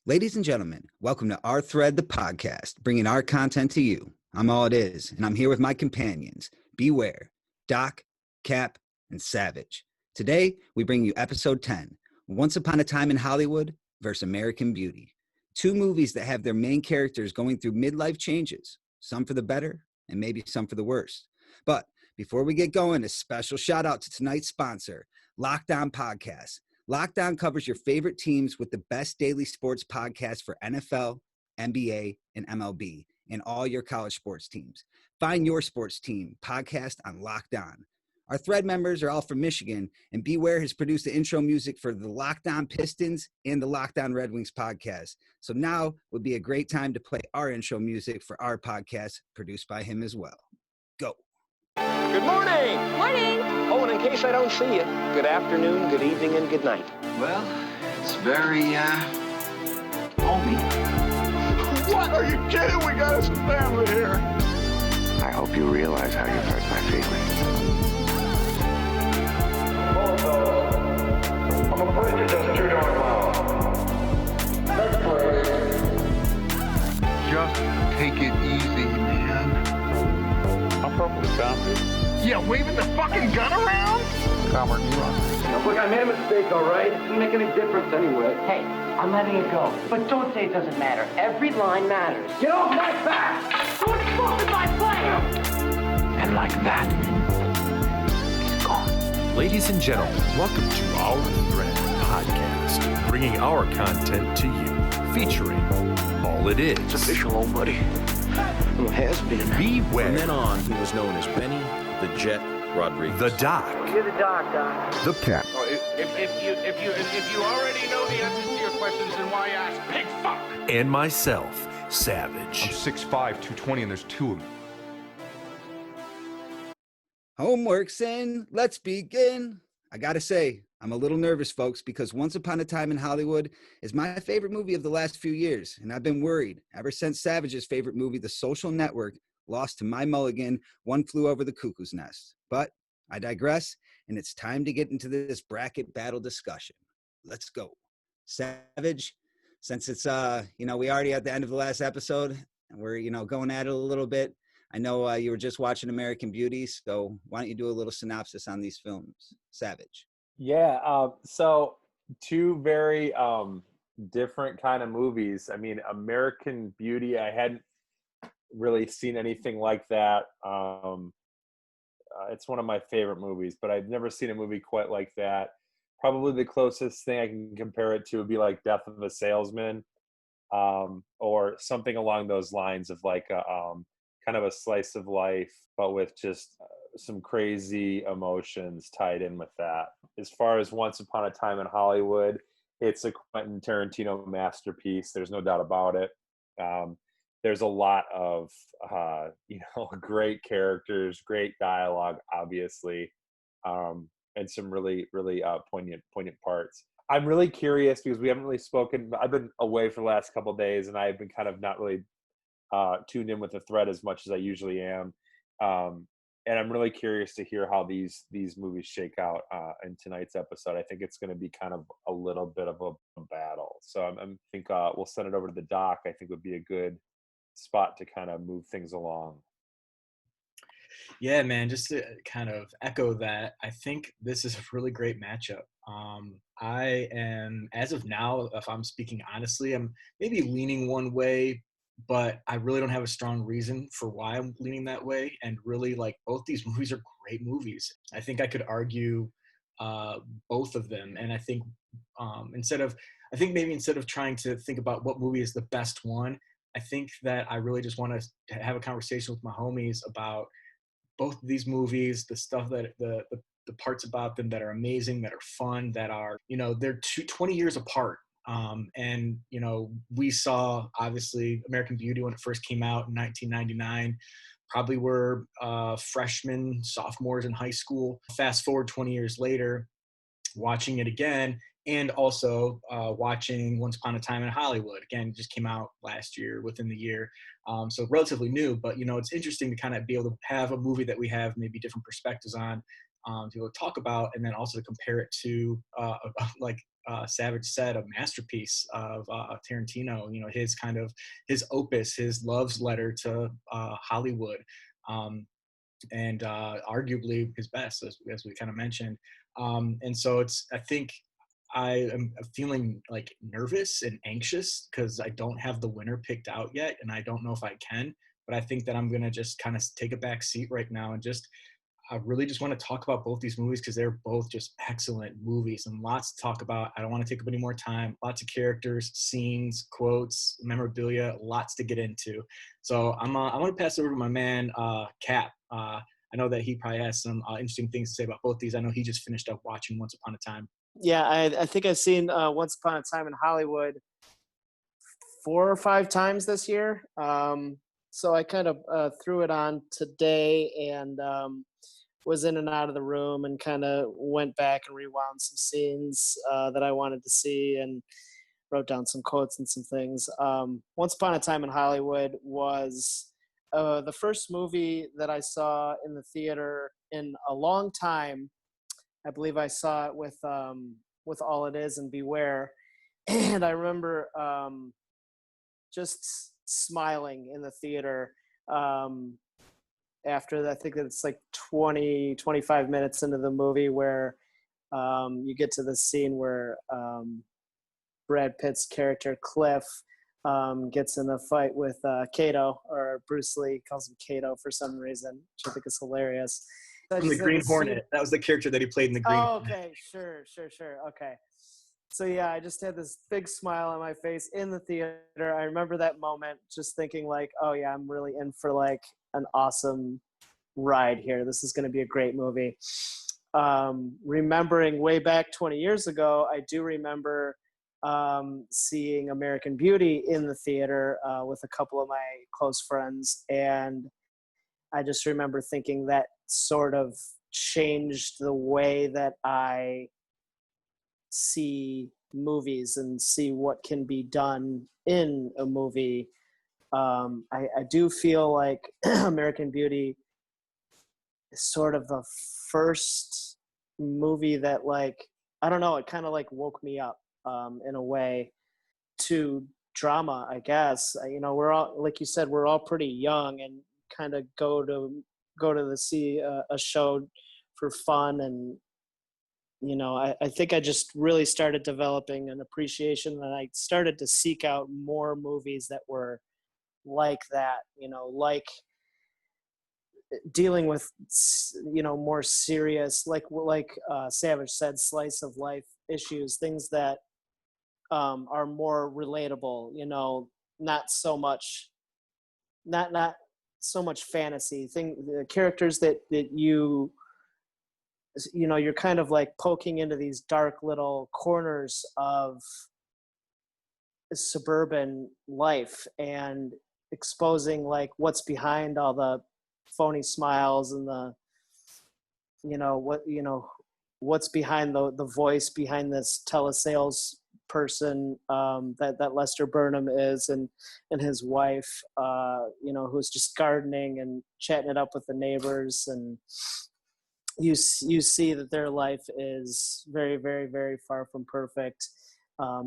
Ladies and gentlemen, welcome to Our Thread, the podcast, bringing our content to you. I'm All It Is, and I'm here with my companions, Beware, Doc, Cap, and Savage. Today, we bring you episode 10, Once Upon a Time in Hollywood versus American Beauty. Two movies that have their main characters going through midlife changes, some for the better and maybe some for the worse. But before we get going, a special shout out to tonight's sponsor, Locked On Podcast. Locked On covers your favorite teams with the best daily sports podcast for NFL, NBA, and MLB, and all your college sports teams. Find your sports team podcast on Locked On. Our Thread members are all from Michigan, and Beware has produced the intro music for the Locked On Pistons and the Locked On Red Wings podcast. So now would be a great time to play our intro music for our podcast, produced by him as well. Go. Good morning. Morning. Oh, and in case I don't see you, good afternoon, good evening, and good night. Well, it's very, homey. What? Are you kidding? We got us a family here. I hope you realize how you've hurt my feelings. I'm afraid it doesn't turn out well. Next place. Just take it easy, man. I'm perfectly confident. Yeah, waving the fucking gun around? Calmer, you are. Look, I made a mistake, all right? It doesn't make any difference anyway. Hey, I'm letting it go. But don't say it doesn't matter. Every line matters. Get off my back! Don't fuck with my plan! And like that, he's gone. Ladies and gentlemen, welcome to Our Thread podcast, bringing our content to you, featuring All It Is. It's official, old buddy. Who has been. Beware. From then on, he was known as Benny the Jet Rodriguez. The Doc. You're the doc, Doc. The Cap. If you already know the answers to your questions, then why ask? Pig fuck! And myself, Savage. I'm 6'5", 220, and there's two of me. Homework's in. Let's begin. I gotta say, I'm a little nervous, folks, because Once Upon a Time in Hollywood is my favorite movie of the last few years, and I've been worried ever since Savage's favorite movie, The Social Network, lost to my mulligan, One Flew Over the Cuckoo's Nest. But I digress, and it's time to get into this bracket battle discussion. Let's go. Savage, since it's, we already at the end of the last episode, and we're, going at it a little bit. I know you were just watching American Beauty, so why don't you do a little synopsis on these films? Savage. Yeah, so two very different kind of movies. I mean, American Beauty, I hadn't really seen anything like that. It's one of my favorite movies, but I've never seen a movie quite like that. Probably the closest thing I can compare it to would be like Death of a Salesman, or something along those lines of like a kind of a slice of life, but with just some crazy emotions tied in with that. As far as Once Upon a Time in Hollywood, it's a Quentin Tarantino masterpiece. There's no doubt about it. There's a lot of, great characters, great dialogue, obviously, and some really, really poignant parts. I'm really curious because we haven't really spoken. I've been away for the last couple of days, and I've been kind of not really tuned in with the thread as much as I usually am. And I'm really curious to hear how these movies shake out in tonight's episode. I think it's going to be kind of a little bit of a battle. So I think we'll send it over to the doc. I think would be a good spot to kind of move things along. Yeah, man, just to kind of echo that, I think this is a really great matchup. I am, as of now, if I'm speaking honestly, I'm maybe leaning one way, but I really don't have a strong reason for why I'm leaning that way. And really, like, both these movies are great movies. I think I could argue both of them. And I think instead of trying to think about what movie is the best one, I think that I really just want to have a conversation with my homies about both of these movies, the stuff that the parts about them that are amazing, that are fun, that are, they're 20 years apart. And, we saw, obviously, American Beauty when it first came out in 1999, probably were freshmen, sophomores in high school. Fast forward 20 years later, watching it again, and also watching Once Upon a Time in Hollywood. Again, it just came out last year, within the year. So relatively new, but, it's interesting to kind of be able to have a movie that we have maybe different perspectives on, to be able to talk about, and then also to compare it to like Savage said, a masterpiece of Tarantino. You know, his opus, his love's letter to Hollywood, and arguably his best, as we kind of mentioned. And so I think I am feeling like nervous and anxious because I don't have the winner picked out yet, and I don't know if I can. But I think that I'm gonna just kind of take a back seat right now and I really just want to talk about both these movies because they're both just excellent movies and lots to talk about. I don't want to take up any more time. Lots of characters, scenes, quotes, memorabilia, lots to get into. So I'm going to pass it over to my man, Cap. I know that he probably has some interesting things to say about both these. I know he just finished up watching Once Upon a Time. Yeah, I think I've seen Once Upon a Time in Hollywood 4 or 5 times this year. So I kind of threw it on today and was in and out of the room and kind of went back and rewound some scenes that I wanted to see and wrote down some quotes and some things. Once Upon a Time in Hollywood was the first movie that I saw in the theater in a long time. I believe I saw it with All It Is and Beware. And I remember just smiling in the theater after, I think it's like 20, 25 minutes into the movie where you get to the scene where Brad Pitt's character Cliff gets in a fight with Kato, or Bruce Lee calls him Kato for some reason, which I think is hilarious. From the Green Hornet. That was the character that he played in the Green Hornet. Okay, sure. Okay. So yeah, I just had this big smile on my face in the theater. I remember that moment just thinking like, oh yeah, I'm really in for like an awesome ride here. This is going to be a great movie. Remembering way back 20 years ago, I do remember seeing American Beauty in the theater with a couple of my close friends. And I just remember thinking that sort of changed the way that I see movies and see what can be done in a movie. I do feel like American Beauty is sort of the first movie that, like, I don't know, it kind of like woke me up in a way to drama, I guess. You know, we're all, like you said, we're all pretty young and kind of go to see a show for fun. And you know, I think I just really started developing an appreciation, and I started to seek out more movies that were like that, you know, like dealing with, you know, more serious, like Savage said, slice of life issues, things that are more relatable, you know, not so much fantasy the characters that you know, you're kind of like poking into these dark little corners of suburban life and exposing like what's behind all the phony smiles and the, you know, what's behind the voice behind this telesales person that Lester Burnham is, and his wife, you know, who's just gardening and chatting it up with the neighbors. And you see that their life is very, very, very far from perfect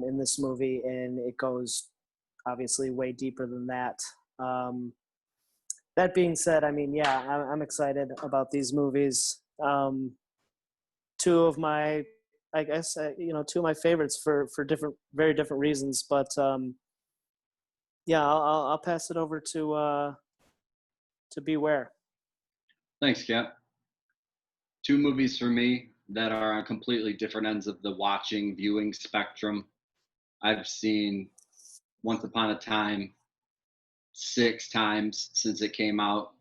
in this movie, and it goes obviously way deeper than that. That being said, I mean, yeah, I'm excited about these movies. Two of my, I guess, you know, two of my favorites for very different reasons. But yeah, I'll pass it over to Beware. Thanks, Cap. 2 movies for me that are on completely different ends of the viewing spectrum. I've seen Once Upon a Time 6 times since it came out.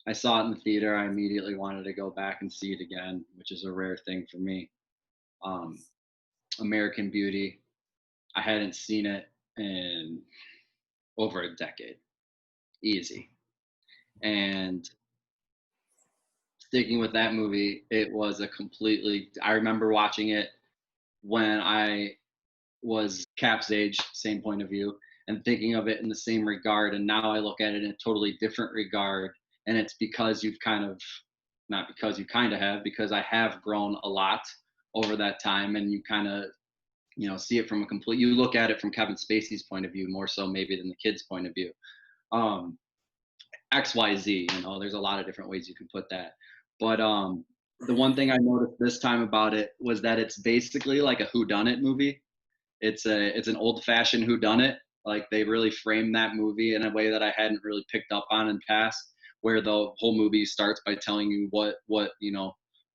I saw it in the theater. I immediately wanted to go back and see it again, which is a rare thing for me. American Beauty, I hadn't seen it in over a decade. Easy. And sticking with that movie, it was I remember watching it when I was Cap's age, same point of view, and thinking of it in the same regard. And now I look at it in a totally different regard. And it's because not because you kind of have, because I have grown a lot over that time, and you kind of see it from you look at it from Kevin Spacey's point of view more so maybe than the kid's point of view. XYZ, there's a lot of different ways you can put that. But the one thing I noticed this time about it was that it's basically like a whodunit movie. It's an old-fashioned whodunit. Like they really framed that movie in a way that I hadn't really picked up on in past, where the whole movie starts by telling you what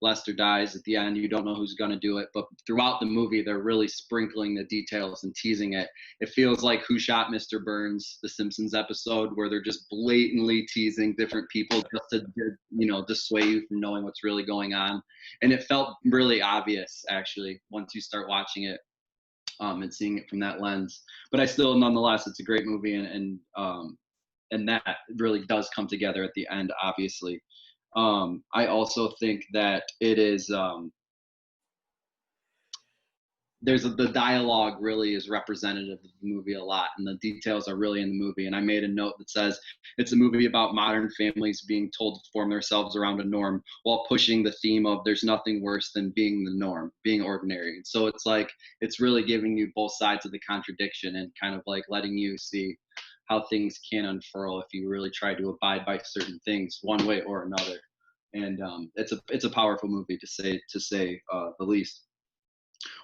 Lester dies at the end. You don't know who's going to do it, but throughout the movie, they're really sprinkling the details and teasing it. It feels like Who Shot Mr. Burns, the Simpsons episode, where they're just blatantly teasing different people just to, dissuade you from knowing what's really going on. And it felt really obvious, actually, once you start watching it and seeing it from that lens. But I still, nonetheless, it's a great movie, and that really does come together at the end, obviously. I also think that it is the dialogue really is representative of the movie a lot, and the details are really in the movie. And I made a note that says it's a movie about modern families being told to form themselves around a norm while pushing the theme of there's nothing worse than being the norm, being ordinary. And so it's like it's really giving you both sides of the contradiction and kind of like letting you see how things can unfurl if you really try to abide by certain things one way or another. And it's a powerful movie to say the least.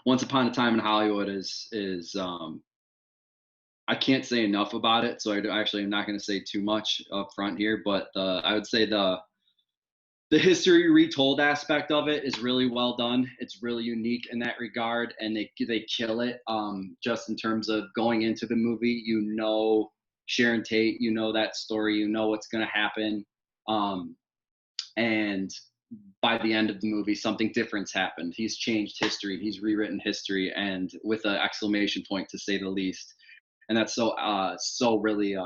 Once Upon a Time in Hollywood is I can't say enough about it, so I actually am not going to say too much up front here, but I would say the history retold aspect of it is really well done. It's really unique in that regard, and they kill it. Just in terms of going into the movie, Sharon Tate, that story, what's going to happen, and by the end of the movie, something different's happened. He's changed history. He's rewritten history, and with an exclamation point, to say the least. And that's so really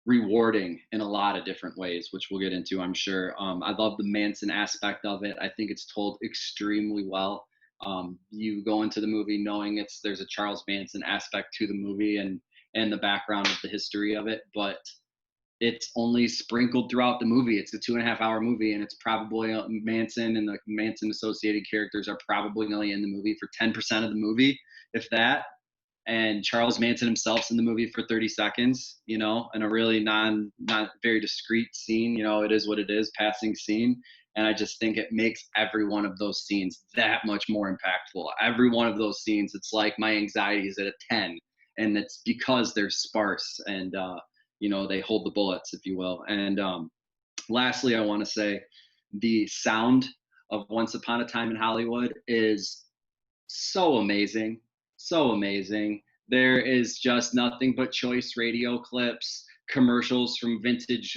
rewarding in a lot of different ways, which we'll get into, I'm sure. I love the Manson aspect of it. I think it's told extremely well. You go into the movie knowing there's a Charles Manson aspect to the movie and the background of the history of it, but it's only sprinkled throughout the movie. It's a 2.5-hour movie, and it's probably Manson and the Manson associated characters are probably only in the movie for 10% of the movie, if that. And Charles Manson himself's in the movie for 30 seconds, in a really not very discreet scene. It is what it is, passing scene. And I just think it makes every one of those scenes that much more impactful. Every one of those scenes, it's like my anxiety is at a 10, and it's because they're sparse and, they hold the bullets, if you will. And lastly, I want to say the sound of Once Upon a Time in Hollywood is so amazing. So amazing. There is just nothing but choice radio clips, commercials from vintage,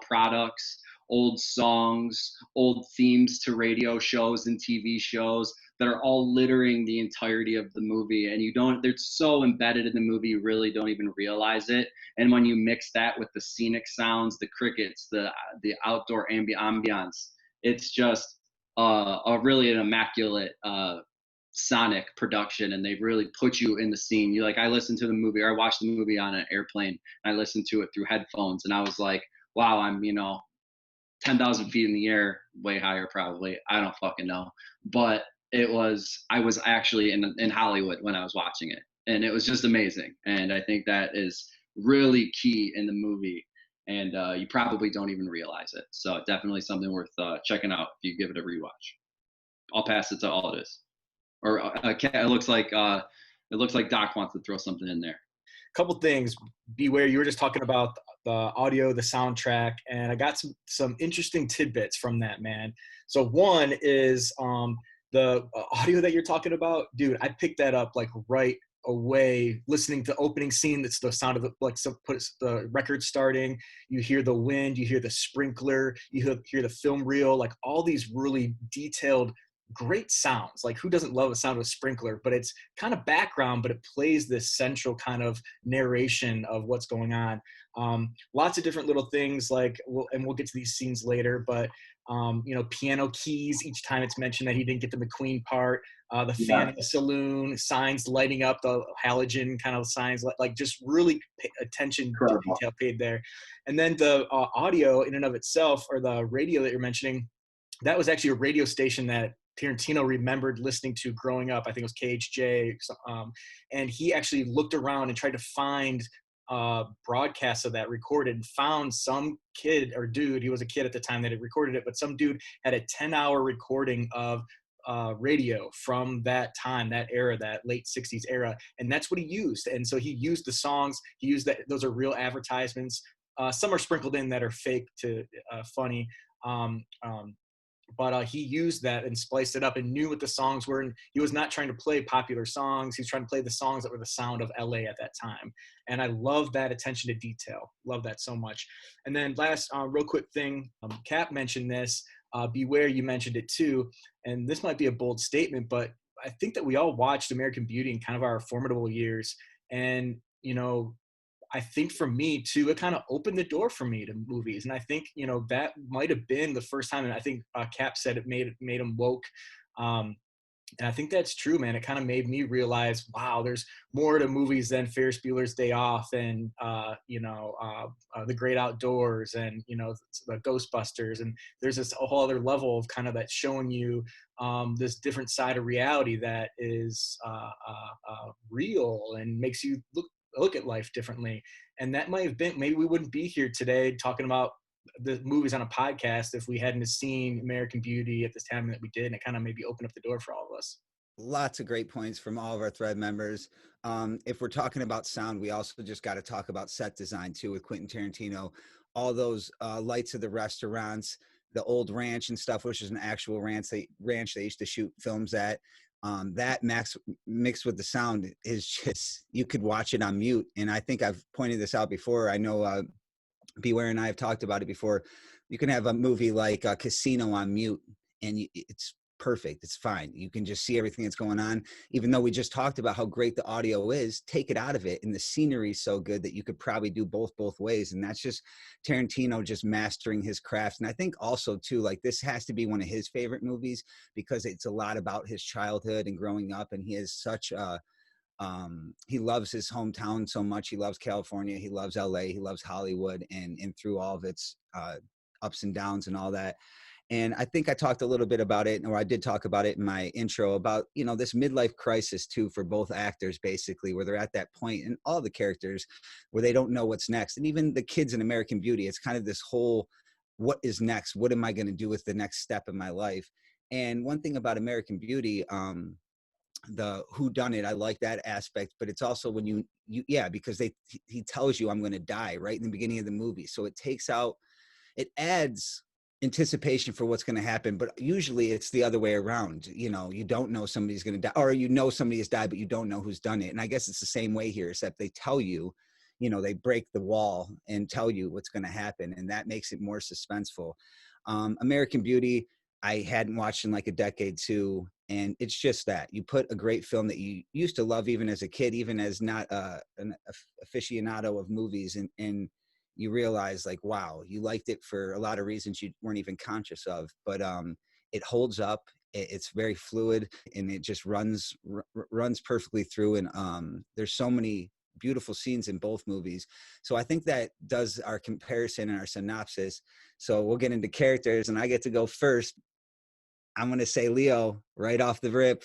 products, old songs, old themes to radio shows and TV shows that are all littering the entirety of the movie. And they're so embedded in the movie, you really don't even realize it. And when you mix that with the scenic sounds, the crickets, the outdoor ambiance, it's just really an immaculate sonic production, and they really put you in the scene. I listened to the movie, or I watched the movie on an airplane, and I listened to it through headphones, and I was like, wow, I'm 10,000 feet in the air, way higher probably, I don't fucking know, but I was actually in Hollywood when I was watching it, and it was just amazing. And I think that is really key in the movie, and you probably don't even realize it. So definitely something worth checking out if you give it a rewatch. I'll pass it to All It Is. Or it looks like Doc wants to throw something in there. Couple things. Beware, you were just talking about the audio, the soundtrack, and I got some interesting tidbits from that, man. So one is the audio that you're talking about, dude. I picked that up like right away listening to the opening scene. That's the sound of the record starting. You hear the wind, you hear the sprinkler, you hear the film reel, like all these really detailed, great sounds. Like, who doesn't love the sound of a sprinkler? But it's kind of background, but it plays this central kind of narration of what's going on. Lots of different little things, like, we'll get to these scenes later, but piano keys each time it's mentioned that he didn't get the McQueen part. The fan in the saloon, signs lighting up, the halogen kind of signs, like just really attention to detail paid there. And then the audio in and of itself, or the radio that you're mentioning, that was actually a radio station that Tarantino remembered listening to growing up. I think it was KHJ. And he actually looked around and tried to find broadcasts of that recorded, and found some kid or dude, he was a kid at the time that had recorded it, but some dude had a 10-hour recording of radio from that time, that era, that late 60s era. And that's what he used. And so he used the songs, he used that, those are real advertisements. Some are sprinkled in that are fake to funny. But he used that and spliced it up and knew what the songs were. And he was not trying to play popular songs. He was trying to play the songs that were the sound of LA at that time. And I love that attention to detail. Love that so much. And then last real quick thing, Cap mentioned this. Beware, you mentioned it too. And this might be a bold statement, but I think that we all watched American Beauty in kind of our formidable years. And, you know, I think for me too, it kind of opened the door for me to movies. And I think, you know, that might've been the first time. And I think Cap said it made him woke. And I think that's true, man. It kind of made me realize, wow, there's more to movies than Ferris Bueller's Day Off and, The Great Outdoors and, you know, the Ghostbusters. And there's this whole other level of kind of that showing you this different side of reality that is real and makes you look at life differently. And that might have been, maybe we wouldn't be here today talking about the movies on a podcast if we hadn't seen American Beauty at this time that we did. And it kind of maybe opened up the door for all of us. Lots of great points from all of our Thread members. If we're talking about sound, we also just got to talk about set design too with Quentin Tarantino. All those lights of the restaurants, the old ranch and stuff, which is an actual ranch they used to shoot films at. That mixed with the sound is just, you could watch it on mute. And I think I've pointed this out before. I know Beware and I have talked about it before. You can have a movie like Casino on mute and it's perfect. It's fine. You can just see everything that's going on. Even though we just talked about how great the audio is, take it out of it. And the scenery is so good that you could probably do both ways. And that's just Tarantino just mastering his craft. And I think also too, like this has to be one of his favorite movies because it's a lot about his childhood and growing up. And he is such a, he loves his hometown so much. He loves California. He loves LA. He loves Hollywood and through all of its ups and downs and all that. And I think I talked a little bit about it, or I did talk about it in my intro about, you know, this midlife crisis too, for both actors, basically, where they're at that point and all the characters where they don't know what's next. And even the kids in American Beauty, it's kind of this whole, what is next? What am I going to do with the next step in my life? And one thing about American Beauty, the whodunit, I like that aspect, but it's also when because he tells you I'm going to die right in the beginning of the movie. So it adds anticipation for what's going to happen, but usually it's the other way around. You know, you don't know somebody's going to die, or you know somebody has died, but you don't know who's done it. And I guess it's the same way here, except they tell you, you know, they break the wall and tell you what's going to happen, and that makes it more suspenseful. American Beauty, I hadn't watched in like a decade too, and it's just that you put a great film that you used to love even as a kid, even as not an aficionado of movies, and you realize like, wow, you liked it for a lot of reasons you weren't even conscious of, but it holds up. It's very fluid and it just runs perfectly through. And there's so many beautiful scenes in both movies. So I think that does our comparison and our synopsis. So we'll get into characters and I get to go first. I'm going to say Leo right off the rip.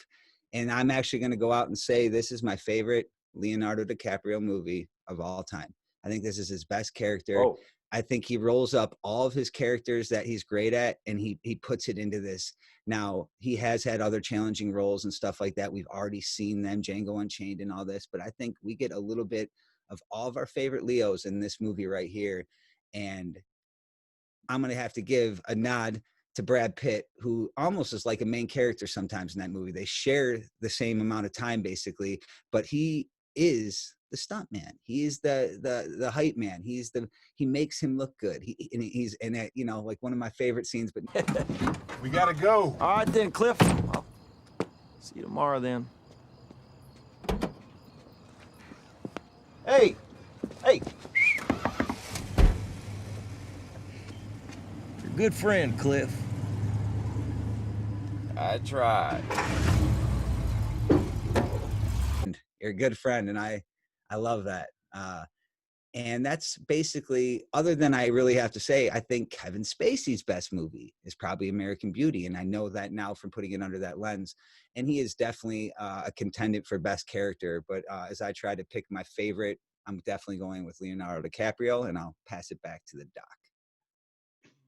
And I'm actually going to go out and say this is my favorite Leonardo DiCaprio movie of all time. I think this is his best character. Oh. I think he rolls up all of his characters that he's great at, and he puts it into this. Now, he has had other challenging roles and stuff like that. We've already seen them, Django Unchained and all this, but I think we get a little bit of all of our favorite Leos in this movie right here. And I'm going to have to give a nod to Brad Pitt, who almost is like a main character sometimes in that movie. They share the same amount of time, basically, but he is the stunt man. He is the hype man. He makes him look good. He's in it, you know, like one of my favorite scenes. But we gotta go. All right then, Cliff. I'll see you tomorrow then. Hey, you're a good friend, Cliff. I tried. You're a good friend, and I love that. And that's basically, other than I really have to say, I think Kevin Spacey's best movie is probably American Beauty. And I know that now from putting it under that lens. And he is definitely a contender for best character. But as I try to pick my favorite, I'm definitely going with Leonardo DiCaprio, and I'll pass it back to the doc.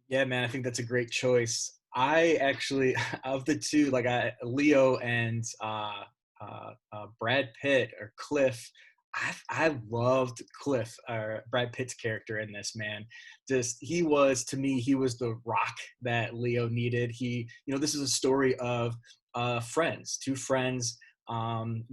Yeah, man, I think that's a great choice. I actually, of the two, like Leo and Brad Pitt or Cliff, I loved Cliff, Brad Pitt's character in this, man. Just, he was, to me, he was the rock that Leo needed. This is a story of friends, two friends. One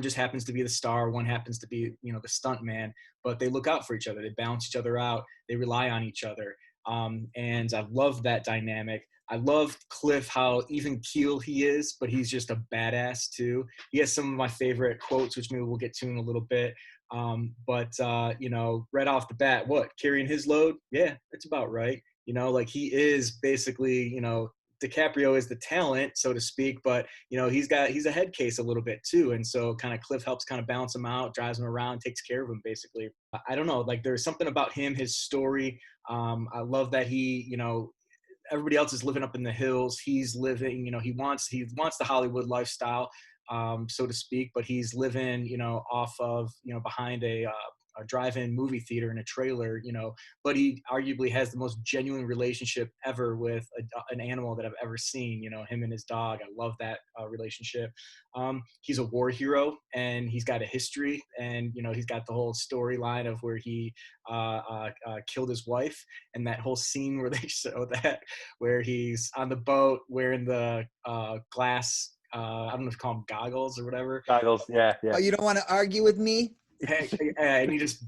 just happens to be the star, one happens to be, the stunt man, but they look out for each other. They balance each other out. They rely on each other. And I love that dynamic. I love Cliff, how even keel he is, but he's just a badass too. He has some of my favorite quotes, which maybe we'll get to in a little bit. Right off the bat, carrying his load? Yeah, that's about right. Like he is basically, DiCaprio is the talent, so to speak, but he's a head case a little bit too. And so kind of Cliff helps kind of balance him out, drives him around, takes care of him basically. I don't know, like there's something about him, his story. I love that he, everybody else is living up in the hills. He's living, he wants the Hollywood lifestyle, so to speak, but he's living, off of, behind a drive-in movie theater in a trailer, but he arguably has the most genuine relationship ever with an animal that I've ever seen, him and his dog. I love that relationship. He's a war hero, and he's got a history, and, he's got the whole storyline of where he killed his wife, and that whole scene where they show that, where he's on the boat wearing the glass, I don't know if you call them goggles or whatever. Goggles, yeah. Oh, you don't want to argue with me? And he just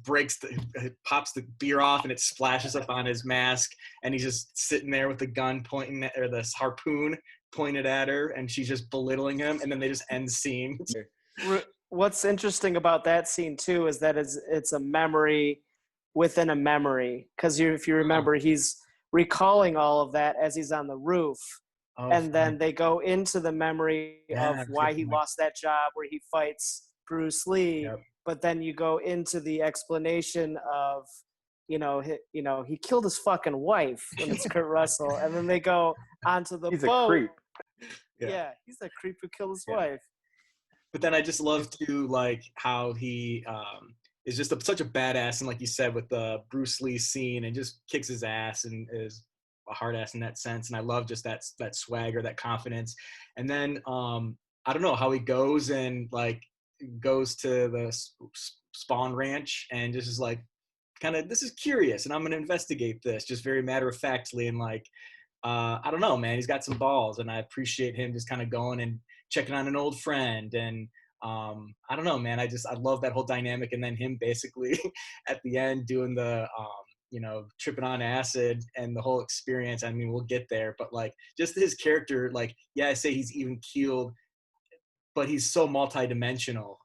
pops the beer off, and it splashes up on his mask, and he's just sitting there with the gun pointing at, or this harpoon pointed at her, and she's just belittling him, and then they just end the scene. What's interesting about that scene too is that it's a memory within a memory, because if you remember, he's recalling all of that as he's on the roof. And then they go into the memory of why he lost that job where he fights Bruce Lee. Yep. But then you go into the explanation of, he killed his fucking wife when it's Kurt Russell. And then they go onto the he's boat. A creep. Yeah, he's a creep who killed his wife. But then I just love to like how he is just such a badass. And like you said, with the Bruce Lee scene, and just kicks his ass and is a hard ass in that sense. And I love just that swagger, that confidence. And then I don't know how he goes to the Spawn Ranch and just is like, kind of, this is curious, and I'm going to investigate this, just very matter-of-factly, and like, I don't know, man, he's got some balls, and I appreciate him just kind of going and checking on an old friend, and I don't know, man, I love that whole dynamic, and then him basically at the end doing the, tripping on acid and the whole experience. I mean, we'll get there, but like, just his character, like, yeah, I say he's even keeled, but he's so multidimensional,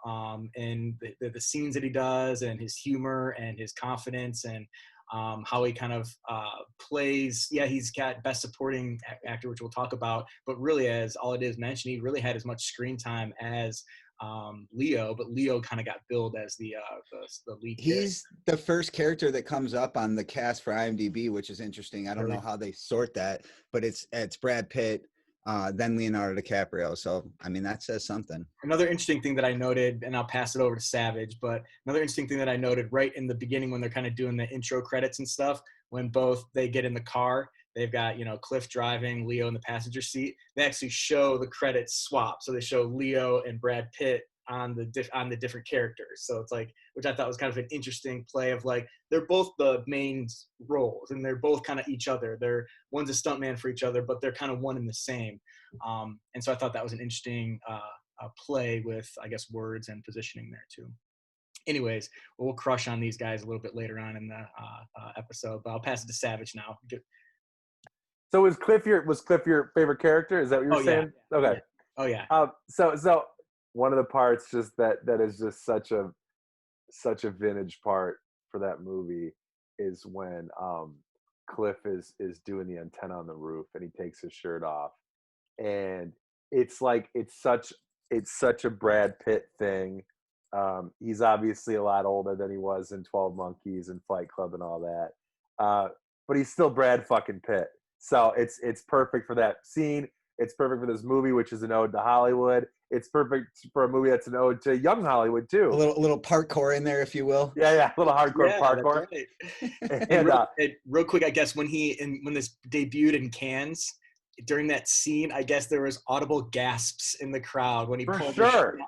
and the scenes that he does, and his humor, and his confidence, and how he kind of plays. Yeah, he's got best supporting actor, which we'll talk about, but really, as all it is mentioned, he really had as much screen time as Leo, but Leo kind of got billed as the lead. He's the first character that comes up on the cast for IMDb, which is interesting. I don't know how they sort that, but it's Brad Pitt, then Leonardo DiCaprio. So, I mean, that says something. Another interesting thing that I noted, and I'll pass it over to Savage, but another interesting thing that I noted right in the beginning when they're kind of doing the intro credits and stuff, when both they get in the car, they've got, Cliff driving, Leo in the passenger seat. They actually show the credits swap. So they show Leo and Brad Pitt on the different characters. So it's like, which I thought was kind of an interesting play of like, they're both the main roles, and they're both kind of each other. One's a stuntman for each other, but they're kind of one and the same. And so I thought that was an interesting play with, I guess, words and positioning there too. Anyways, we'll crush on these guys a little bit later on in the episode, but I'll pass it to Savage now. So was Cliff your favorite character? Is that what you're saying? Yeah. Okay. Oh yeah. So one of the parts just that is just such a vintage part for that movie is when Cliff is doing the antenna on the roof, and he takes his shirt off, and it's like it's such a Brad Pitt thing He's obviously a lot older than he was in 12 Monkeys and Fight Club and all that. But he's still Brad fucking Pitt. So it's perfect for that scene. It's perfect for this movie, which is an ode to Hollywood. It's perfect for a movie that's an ode to young Hollywood too. A little parkour in there, if you will. Yeah, a little hardcore parkour. Right. And real quick, I guess when this debuted in Cannes, during that scene, I guess there was audible gasps in the crowd when he For pulled sure.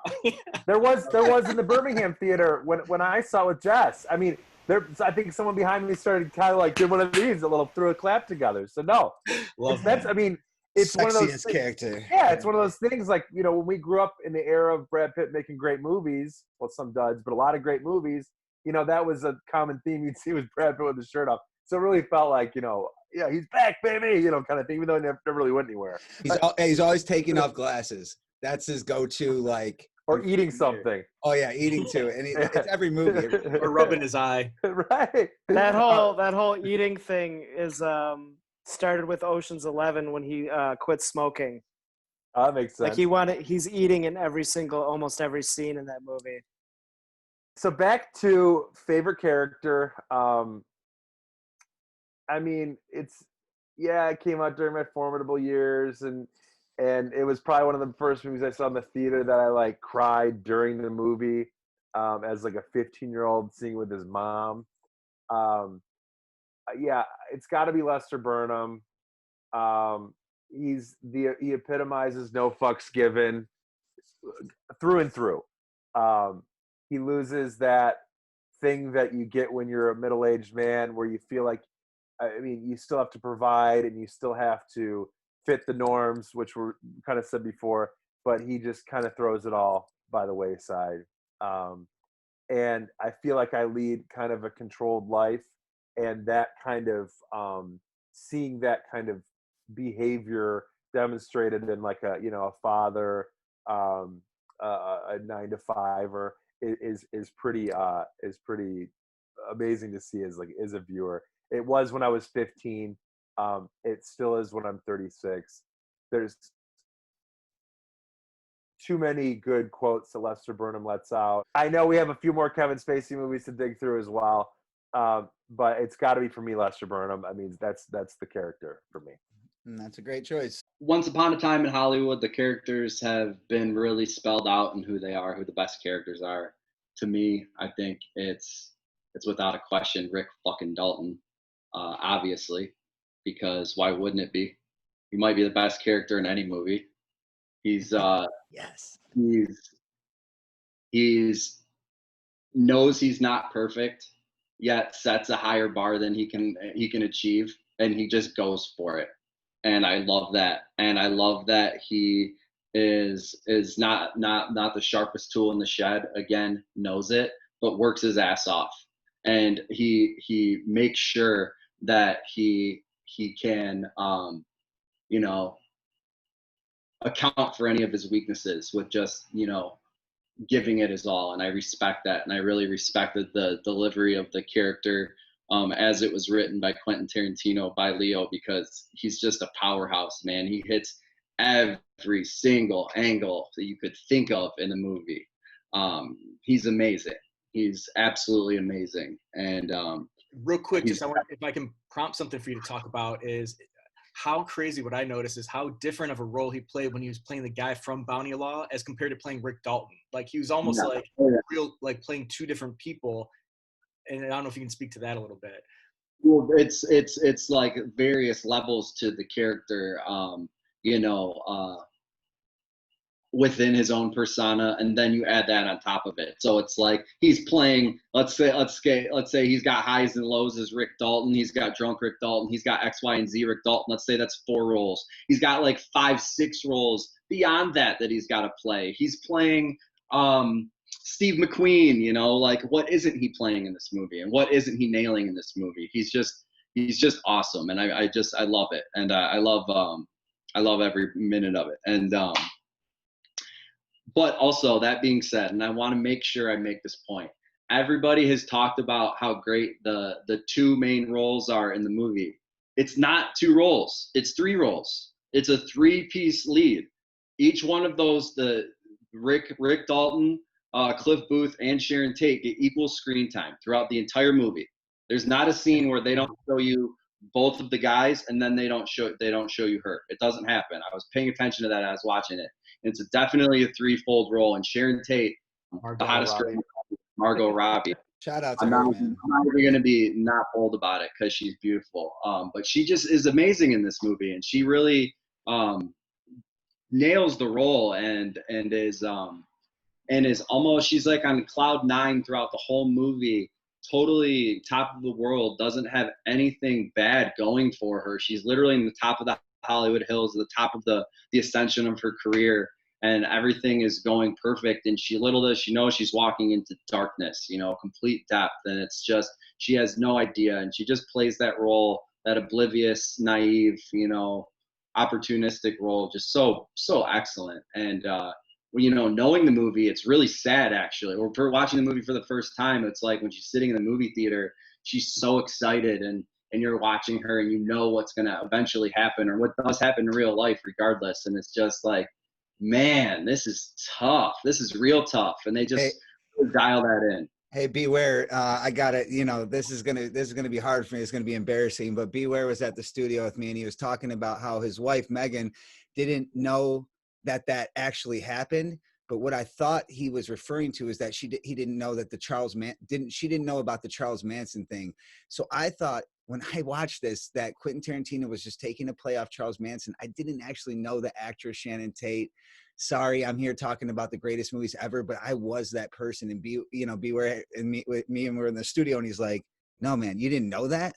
There was in the Birmingham theater when I saw it with Jess. I mean, I think someone behind me started kind of like did one of these, threw a clap together. So no, I mean, it's sexiest one of those character. Yeah, it's one of those things like, when we grew up in the era of Brad Pitt making great movies, well, some duds, but a lot of great movies, that was a common theme you'd see with Brad Pitt with his shirt off. So it really felt like, yeah, he's back, baby, kind of thing, even though he never really went anywhere. He's always taking off glasses. That's his go-to, like. Or eating something. Oh yeah, eating too, and it's every movie. Or rubbing his eye. Right. That whole eating thing is started with Ocean's 11 when he quit smoking. That makes sense. Like he's eating in almost every scene in that movie. So back to favorite character. I mean, it came out during my formidable years, and it was probably one of the first movies I saw in the theater that I like cried during the movie, as like a 15-year-old seeing with his mom. Yeah, it's got to be Lester Burnham. He epitomizes no fucks given through and through. He loses that thing that you get when you're a middle-aged man, where you feel like, I mean, you still have to provide and you still have to fit the norms, which were kind of said before, but he just kind of throws it all by the wayside. And I feel like I lead kind of a controlled life, and that kind of seeing that kind of behavior demonstrated in like a father, a 9-to-5er is pretty amazing to see as a viewer. It was when I was 15. It still is when I'm 36. There's too many good quotes that Lester Burnham lets out. I know we have a few more Kevin Spacey movies to dig through as well, but it's got to be for me Lester Burnham. I mean, that's the character for me. And that's a great choice. Once upon a time in Hollywood, the characters have been really spelled out in who they are, who the best characters are. To me, I think it's without a question Rick fucking Dalton, obviously, because why wouldn't it be? He might be the best character in any movie. He's yes. He's knows he's not perfect, yet sets a higher bar than he can achieve, and he just goes for it. And I love that. And I love that he is not the sharpest tool in the shed. Again, knows it, but works his ass off. And he makes sure that he can account for any of his weaknesses with just giving it his all. And I respect that, and I really respected the delivery of the character as it was written by Quentin Tarantino, by Leo, because he's just a powerhouse, man. He hits every single angle that you could think of in the movie. He's amazing. He's absolutely amazing. And real quick, if I can prompt something for you to talk about, is how crazy what I noticed is how different of a role he played when he was playing the guy from Bounty Law as compared to playing Rick Dalton. Like he was almost like playing two different people. And I don't know if you can speak to that a little bit. Well, it's like various levels to the character, within his own persona, and then you add that on top of it. So it's like he's playing. Let's say he's got highs and lows as Rick Dalton. He's got drunk Rick Dalton. He's got X, Y, and Z Rick Dalton. Let's say that's 4 roles. He's got like 5, 6 roles beyond that he's got to play. He's playing Steve McQueen, like what isn't he playing in this movie, and what isn't he nailing in this movie? He's just awesome, and I love it, and I love every minute of it. And but also, that being said, and I want to make sure I make this point, everybody has talked about how great the 2 main roles are in the movie. It's not 2 roles, it's 3 roles. It's a 3-piece lead. Each one of those, the Rick Dalton, Cliff Booth and Sharon Tate get equal screen time throughout the entire movie. There's not a scene where they don't show you both of the guys and then they don't show you her. It doesn't happen. I was paying attention to that as I was watching it. It's definitely a threefold role. And Sharon Tate, the hottest girl, Margot Robbie. Shout out to I'm her, not man. even going to be not bold about it because she's beautiful. But she just is amazing in this movie, and she really nails the role and is almost, she's like on cloud nine throughout the whole movie. Totally top of the world, doesn't have anything bad going for her. She's literally in the top of the Hollywood Hills, the top of the ascension of her career, and everything is going perfect. And little does she know she's walking into darkness, complete depth. And it's just, she has no idea. And she just plays that role, that oblivious, naive, opportunistic role, just so excellent. And knowing the movie, it's really sad actually. Or for watching the movie for the first time, it's like when she's sitting in the movie theater, she's so excited, and you're watching her, and what's going to eventually happen, or what does happen in real life regardless. And it's just like, man, this is tough. This is real tough. And they just dial that in. Hey, Beware, I got it. This is gonna be hard for me. It's gonna be embarrassing. But Beware was at the studio with me, and he was talking about how his wife Megan didn't know that actually happened. But what I thought he was referring to is that he didn't know that she didn't know about the Charles Manson thing. So I thought when I watched this that Quentin Tarantino was just taking a play off Charles Manson. I didn't actually know the actress Shannon Tate. Sorry, I'm here talking about the greatest movies ever, but I was that person. And Beware and me and we're in the studio, and he's like, "No, man, you didn't know that."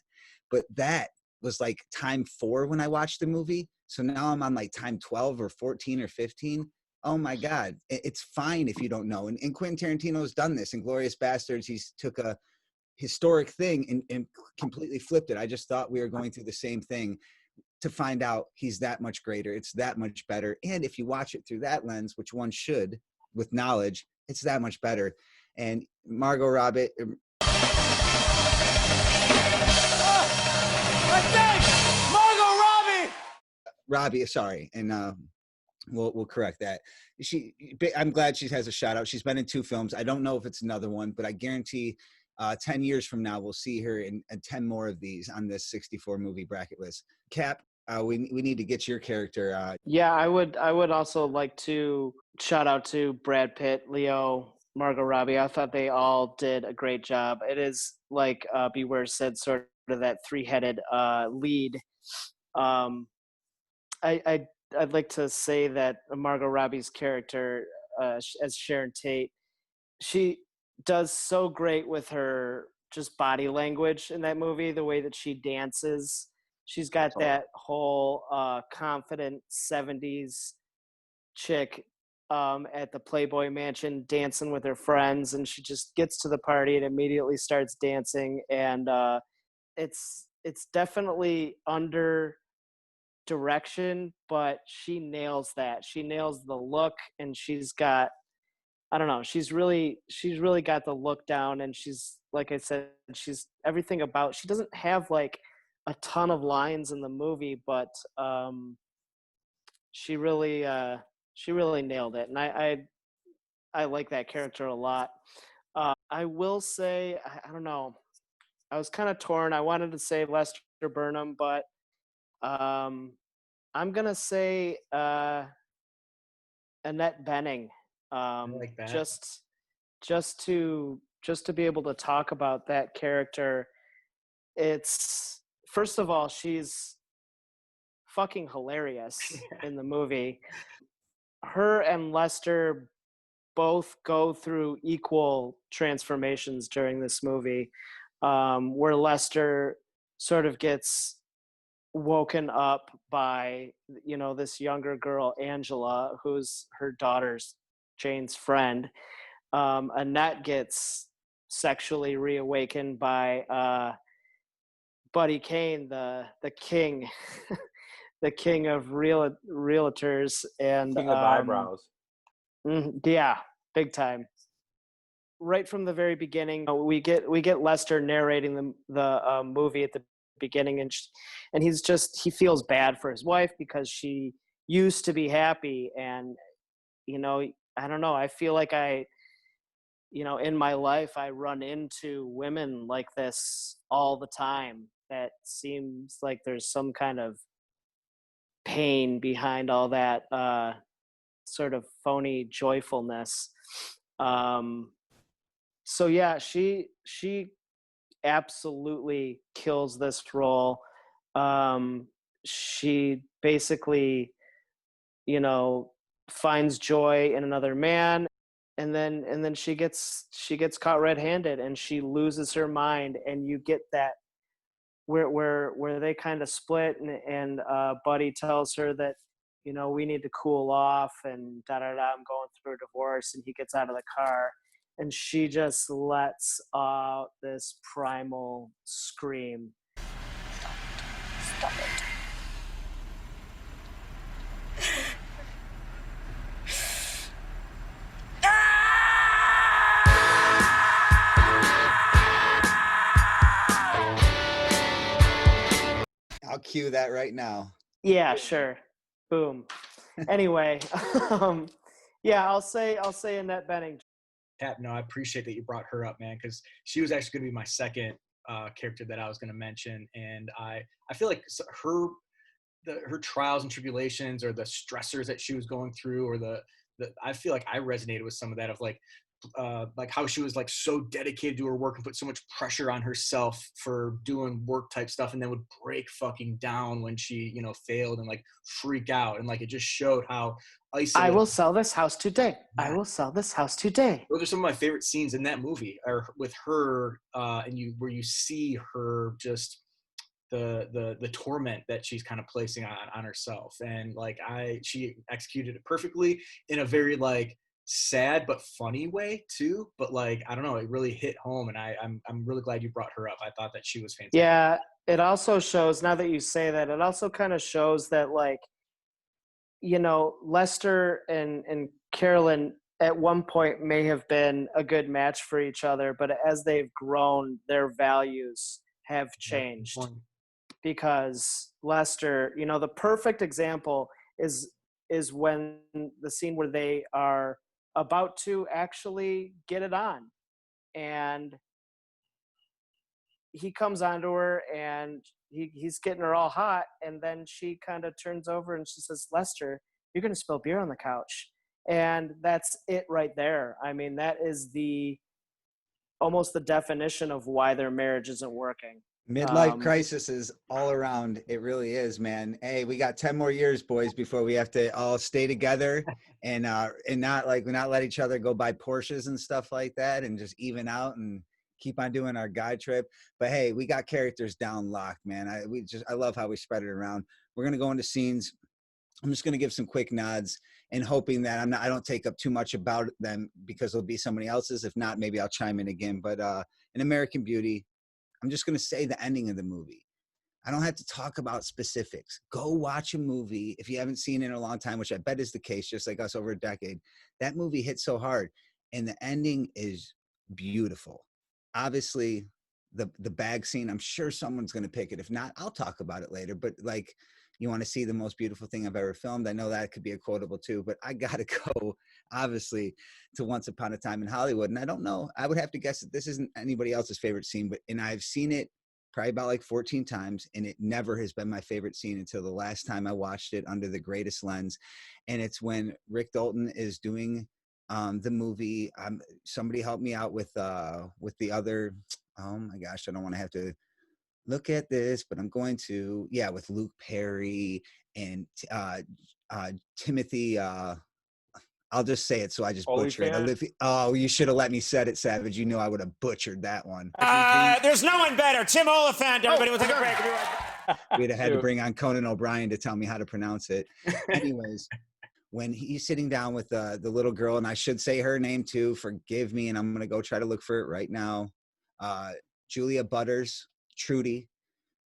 But that was like time 4 when I watched the movie. So now I'm on like time 12 or 14 or 15. Oh my God, it's fine if you don't know. And Quentin Tarantino's done this. In Glorious Bastards, he's took a historic thing and completely flipped it. I just thought we were going through the same thing, to find out he's that much greater. It's that much better. And if you watch it through that lens, which one should, with knowledge, it's that much better. And Margot Robbie. Robbie, sorry. And we'll correct that. I'm glad she has a shout out. She's been in 2 films. I don't know if it's another one, but I guarantee 10 years from now, we'll see her in 10 more of these on this 64 movie bracket list. Cap, we need to get your character. Yeah, I would also like to shout out to Brad Pitt, Leo, Margot Robbie. I thought they all did a great job. It is like Beware said, sort of that 3-headed lead. I'd like to say that Margot Robbie's character as Sharon Tate, she does so great with her just body language in that movie, the way that she dances. She's got that whole confident 70s chick at the Playboy Mansion dancing with her friends, and she just gets to the party and immediately starts dancing. And it's definitely under direction, but she nails that. She nails the look, and she's got, I don't know, she's really got the look down. And she's, like I said, she's everything about, she doesn't have like a ton of lines in the movie, but she really nailed it. And I like that character a lot. I will say, I don't know, I was kind of torn. I wanted to say Lester Burnham, but I'm gonna say Annette Bening. I like that. Just to be able to talk about that character. It's, first of all, she's fucking hilarious in the movie. Her and Lester both go through equal transformations during this movie, where Lester sort of gets woken up by, this younger girl, Angela, who's her daughter's, Jane's friend. Annette gets sexually reawakened by Buddy Kane, the king, the king of realtors, and king of eyebrows. Yeah, big time. Right from the very beginning, we get Lester narrating the movie at the beginning, and he feels bad for his wife because she used to be happy, and I don't know, I feel like I you know, in my life, I run into women like this all the time that seems like there's some kind of pain behind all that sort of phony joyfulness. So yeah, she absolutely kills this role. She basically, you know, finds joy in another man, and then she gets caught red-handed and she loses her mind, and you get that where they kind of split, and Buddy tells her that, you know, we need to cool off and da da da, I'm going through a divorce, and he gets out of the car and she just lets out this primal scream. Stop it. I'll cue that right now. Yeah, sure. Boom. Anyway, yeah, I'll say Annette Bening. Cap, no, I appreciate that you brought her up, man, because she was actually going to be my second character that I was going to mention, and I feel like her trials and tribulations, or the stressors that she was going through, or the I feel like I resonated with some of that, of like how she was like so dedicated to her work and put so much pressure on herself for doing work type stuff, and then would break fucking down when she, you know, failed, and like freak out, and like it just showed how isolated. I will sell this house today. Yeah. I will sell this house today. Those are some of my favorite scenes in that movie, are with her, and where you see her just the torment that she's kind of placing on herself, and like she executed it perfectly in a very like sad but funny way too. But like, I don't know, it really hit home, and I'm really glad you brought her up. I thought that she was fantastic. Yeah, it also shows, now that you say that, it also kind of shows that, like, you know, Lester and Carolyn at one point may have been a good match for each other, but as they've grown, their values have changed. Because Lester, you know, the perfect example is when the scene where they are about to actually get it on, and he comes onto her and he's getting her all hot, and then she kind of turns over and she says, Lester, you're going to spill beer on the couch. And that's it right there. I mean, that is almost the definition of why their marriage isn't working. Midlife crisis is all around. It really is, man. Hey, we got 10 more years, boys, before we have to all stay together and not let each other go buy Porsches and stuff like that, and just even out and keep on doing our guy trip. But hey, we got characters down locked, man. I love how we spread it around. We're going to go into scenes. I'm just going to give some quick nods and hoping that I don't take up too much about them, because it'll be somebody else's. If not, maybe I'll chime in again. But in American Beauty, I'm just going to say the ending of the movie. I don't have to talk about specifics. Go watch a movie if you haven't seen it in a long time, which I bet is the case, just like us over a decade. That movie hit so hard, and the ending is beautiful. Obviously, the bag scene, I'm sure someone's going to pick it. If not, I'll talk about it later. But like, you want to see the most beautiful thing I've ever filmed? I know that could be a quotable too, but I got to go, obviously, to Once Upon a Time in Hollywood. And I don't know, I would have to guess that this isn't anybody else's favorite scene, and I've seen it probably about like 14 times, and it never has been my favorite scene until the last time I watched it under the greatest lens. And it's when Rick Dalton is doing the movie. Somebody help me out with the other, oh my gosh, I don't want to have to look at this, but I'm going to, with Luke Perry and Timothy, I'll just say it so I just butcher it. Oh, you should have let me say it, Savage. You knew I would have butchered that one. There's no one better. Tim Oliphant, everybody will take a break. We'd have had to bring on Conan O'Brien to tell me how to pronounce it. Anyways, when he's sitting down with the little girl, and I should say her name too, forgive me, and I'm going to go try to look for it right now. Julia Butters, Trudy.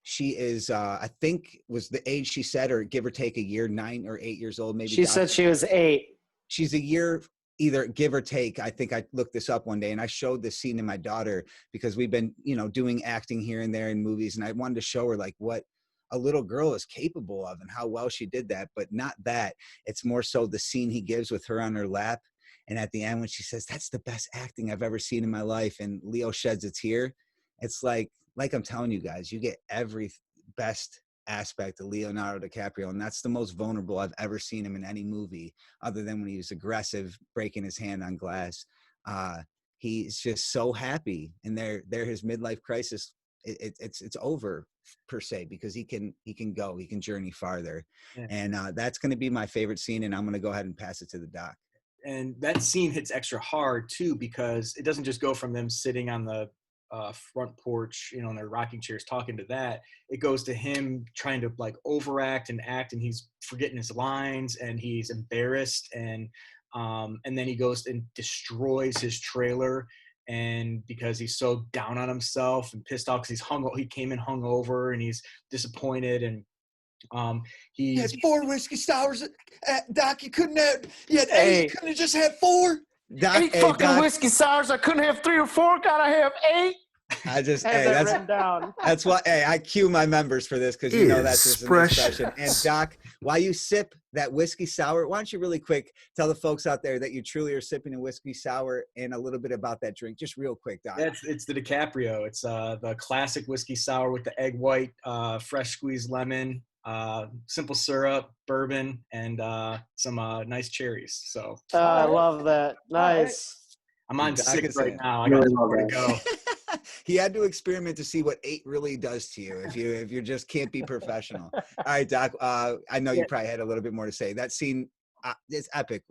She is, I think, was the age she said, or give or take a year, 9 or 8 years old, maybe. She said she was 8. She's a year, either give or take. I think I looked this up one day, and I showed this scene to my daughter, because we've been, doing acting here and there in movies, and I wanted to show her like what a little girl is capable of and how well she did that. But not that. It's more so the scene he gives with her on her lap, And at the end, when she says, "That's the best acting I've ever seen in my life," and Leo sheds a tear, it's like I'm telling you guys, you get every best aspect of Leonardo DiCaprio, and that's the most vulnerable I've ever seen him in any movie, other than when he was aggressive, breaking his hand on glass. He's just so happy, and they're his midlife crisis. It's over per se, because he can journey farther. Yeah. And that's going to be my favorite scene, and I'm going to go ahead and pass it to the doc. And that scene hits extra hard too, because it doesn't just go from them sitting on the front porch, you know, in their rocking chairs talking to that. It goes to him trying to like overact and act, and he's forgetting his lines, and he's embarrassed, and then he goes and destroys his trailer, and because he's so down on himself and pissed off because he came in hungover and he's disappointed, and he had 4 whiskey sours. Doc, you couldn't have. You had 8. You couldn't have just had 4. Doc, 8 fucking whiskey sours. I couldn't have 3 or 4. Gotta have 8. I just that's written down. That's why I cue my members for this, because you know that's just an expression. And Doc, while you sip that whiskey sour, why don't you really quick tell the folks out there that you truly are sipping a whiskey sour, and a little bit about that drink, just real quick, Doc. It's the DiCaprio. It's the classic whiskey sour with the egg white, fresh squeezed lemon, simple syrup, bourbon, and some nice cherries. So I love that. Nice. I'm on 6 right now. I got more to go. He had to experiment to see what 8 really does to you if you just can't be professional. All right, Doc. I know you probably had a little bit more to say. That scene is epic.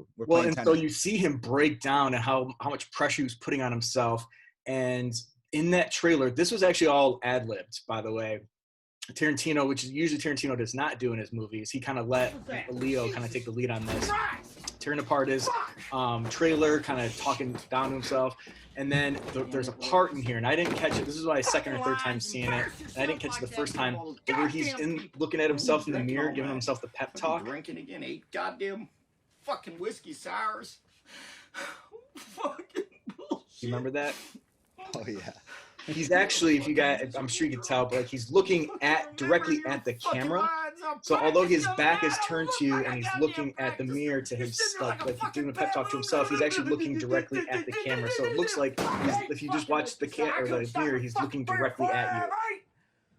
So you see him break down and how much pressure he was putting on himself. And in that trailer, this was actually all ad-libbed, by the way. Tarantino, which is usually Tarantino does not do in his movies, he kind of let Leo kind of take the lead on this, tearing apart his trailer, kind of talking down to himself. And then there's a part in here, and I didn't catch it. This is my second or third time seeing it, and I didn't catch it the first time, where he's looking at himself in the mirror, giving himself the pep talk. Drinking again, 8 goddamn fucking whiskey sours. Fucking bullshit. You remember that? Oh yeah. He's actually, if you guys, I'm sure you can tell, but like he's looking directly at the camera. So although his back is turned to you and he's looking at the mirror to his, like he's doing a pep talk to himself, he's actually looking directly at the camera. So it looks like if you just watch the mirror, he's looking directly at you.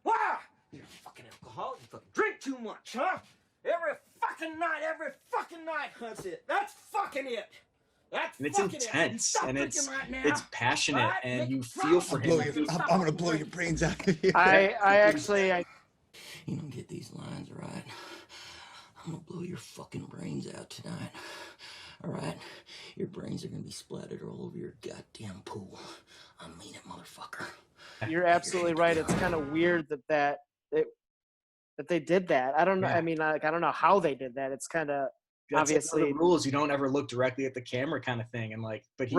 Wow, you're a fucking alcoholic. You fucking drink too much, huh? Every fucking night. That's it. That's fucking it. And it's intense, and it's passionate, and you feel for him. I'm gonna blow your brains out of you. You don't get these lines right. I'm gonna blow your fucking brains out tonight. All right, your brains are gonna be splattered all over your goddamn pool. I mean it, motherfucker. You're absolutely right. It's kind of weird that they did that. I don't know. I mean, I don't know how they did that. It's kind of. Obviously, the rules, you don't ever look directly at the camera, kind of thing, and like, but he's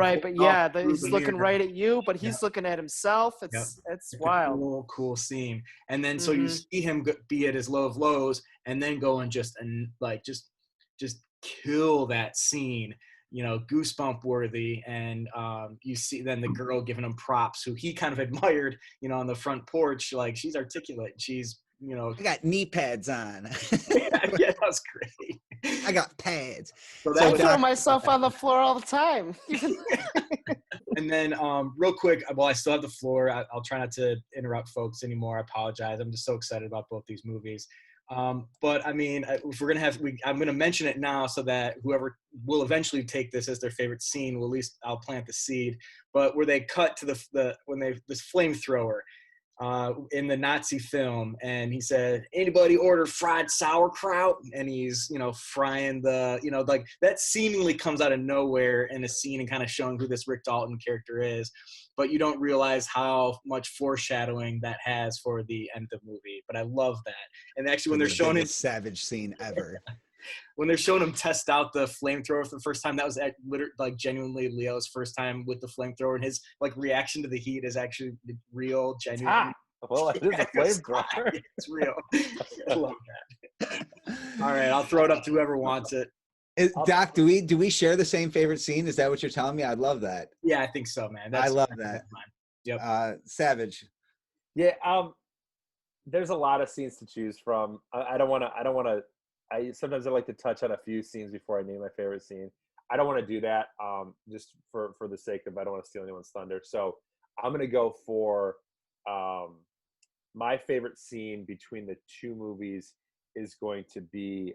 looking right at you, but he's looking at himself. It's wild. Cool scene. And then so you see him be at his low of lows, and then go and just kill that scene, you know, goosebump worthy. And you see then the girl giving him props, who he kind of admired, you know, on the front porch, like she's articulate, she's, you know, I got knee pads on. Yeah, that was great. I got pads. So I throw myself on the floor all the time. And then real quick, well, I still have the floor. I'll try not to interrupt folks anymore. I apologize. I'm just so excited about both these movies. But I mean, if we're gonna I'm gonna mention it now so that whoever will eventually take this as their favorite scene, well, at least I'll plant the seed. But where they cut to this flamethrower in the Nazi film, and he said, "Anybody order fried sauerkraut?" And he's, you know, frying the, you know, like that seemingly comes out of nowhere in a scene and kind of showing who this Rick Dalton character is, but you don't realize how much foreshadowing that has for the end of the movie. But I love that. And actually, when they're showing him savage scene ever. When they're showing him test out the flamethrower for the first time, that was like genuinely Leo's first time with the flamethrower, and his like reaction to the heat is actually real, genuine. Well, it is a flamethrower. It's real. I love that. All right, I'll throw it up to whoever wants it. Doc, do we share the same favorite scene? Is that what you're telling me? I'd love that. Yeah, I think so, man. I love that. Yep. Savage. Yeah. There's a lot of scenes to choose from. I sometimes I like to touch on a few scenes before I name my favorite scene. I don't want to do that just for the sake of I don't want to steal anyone's thunder. So I'm going to go for my favorite scene between the two movies is going to be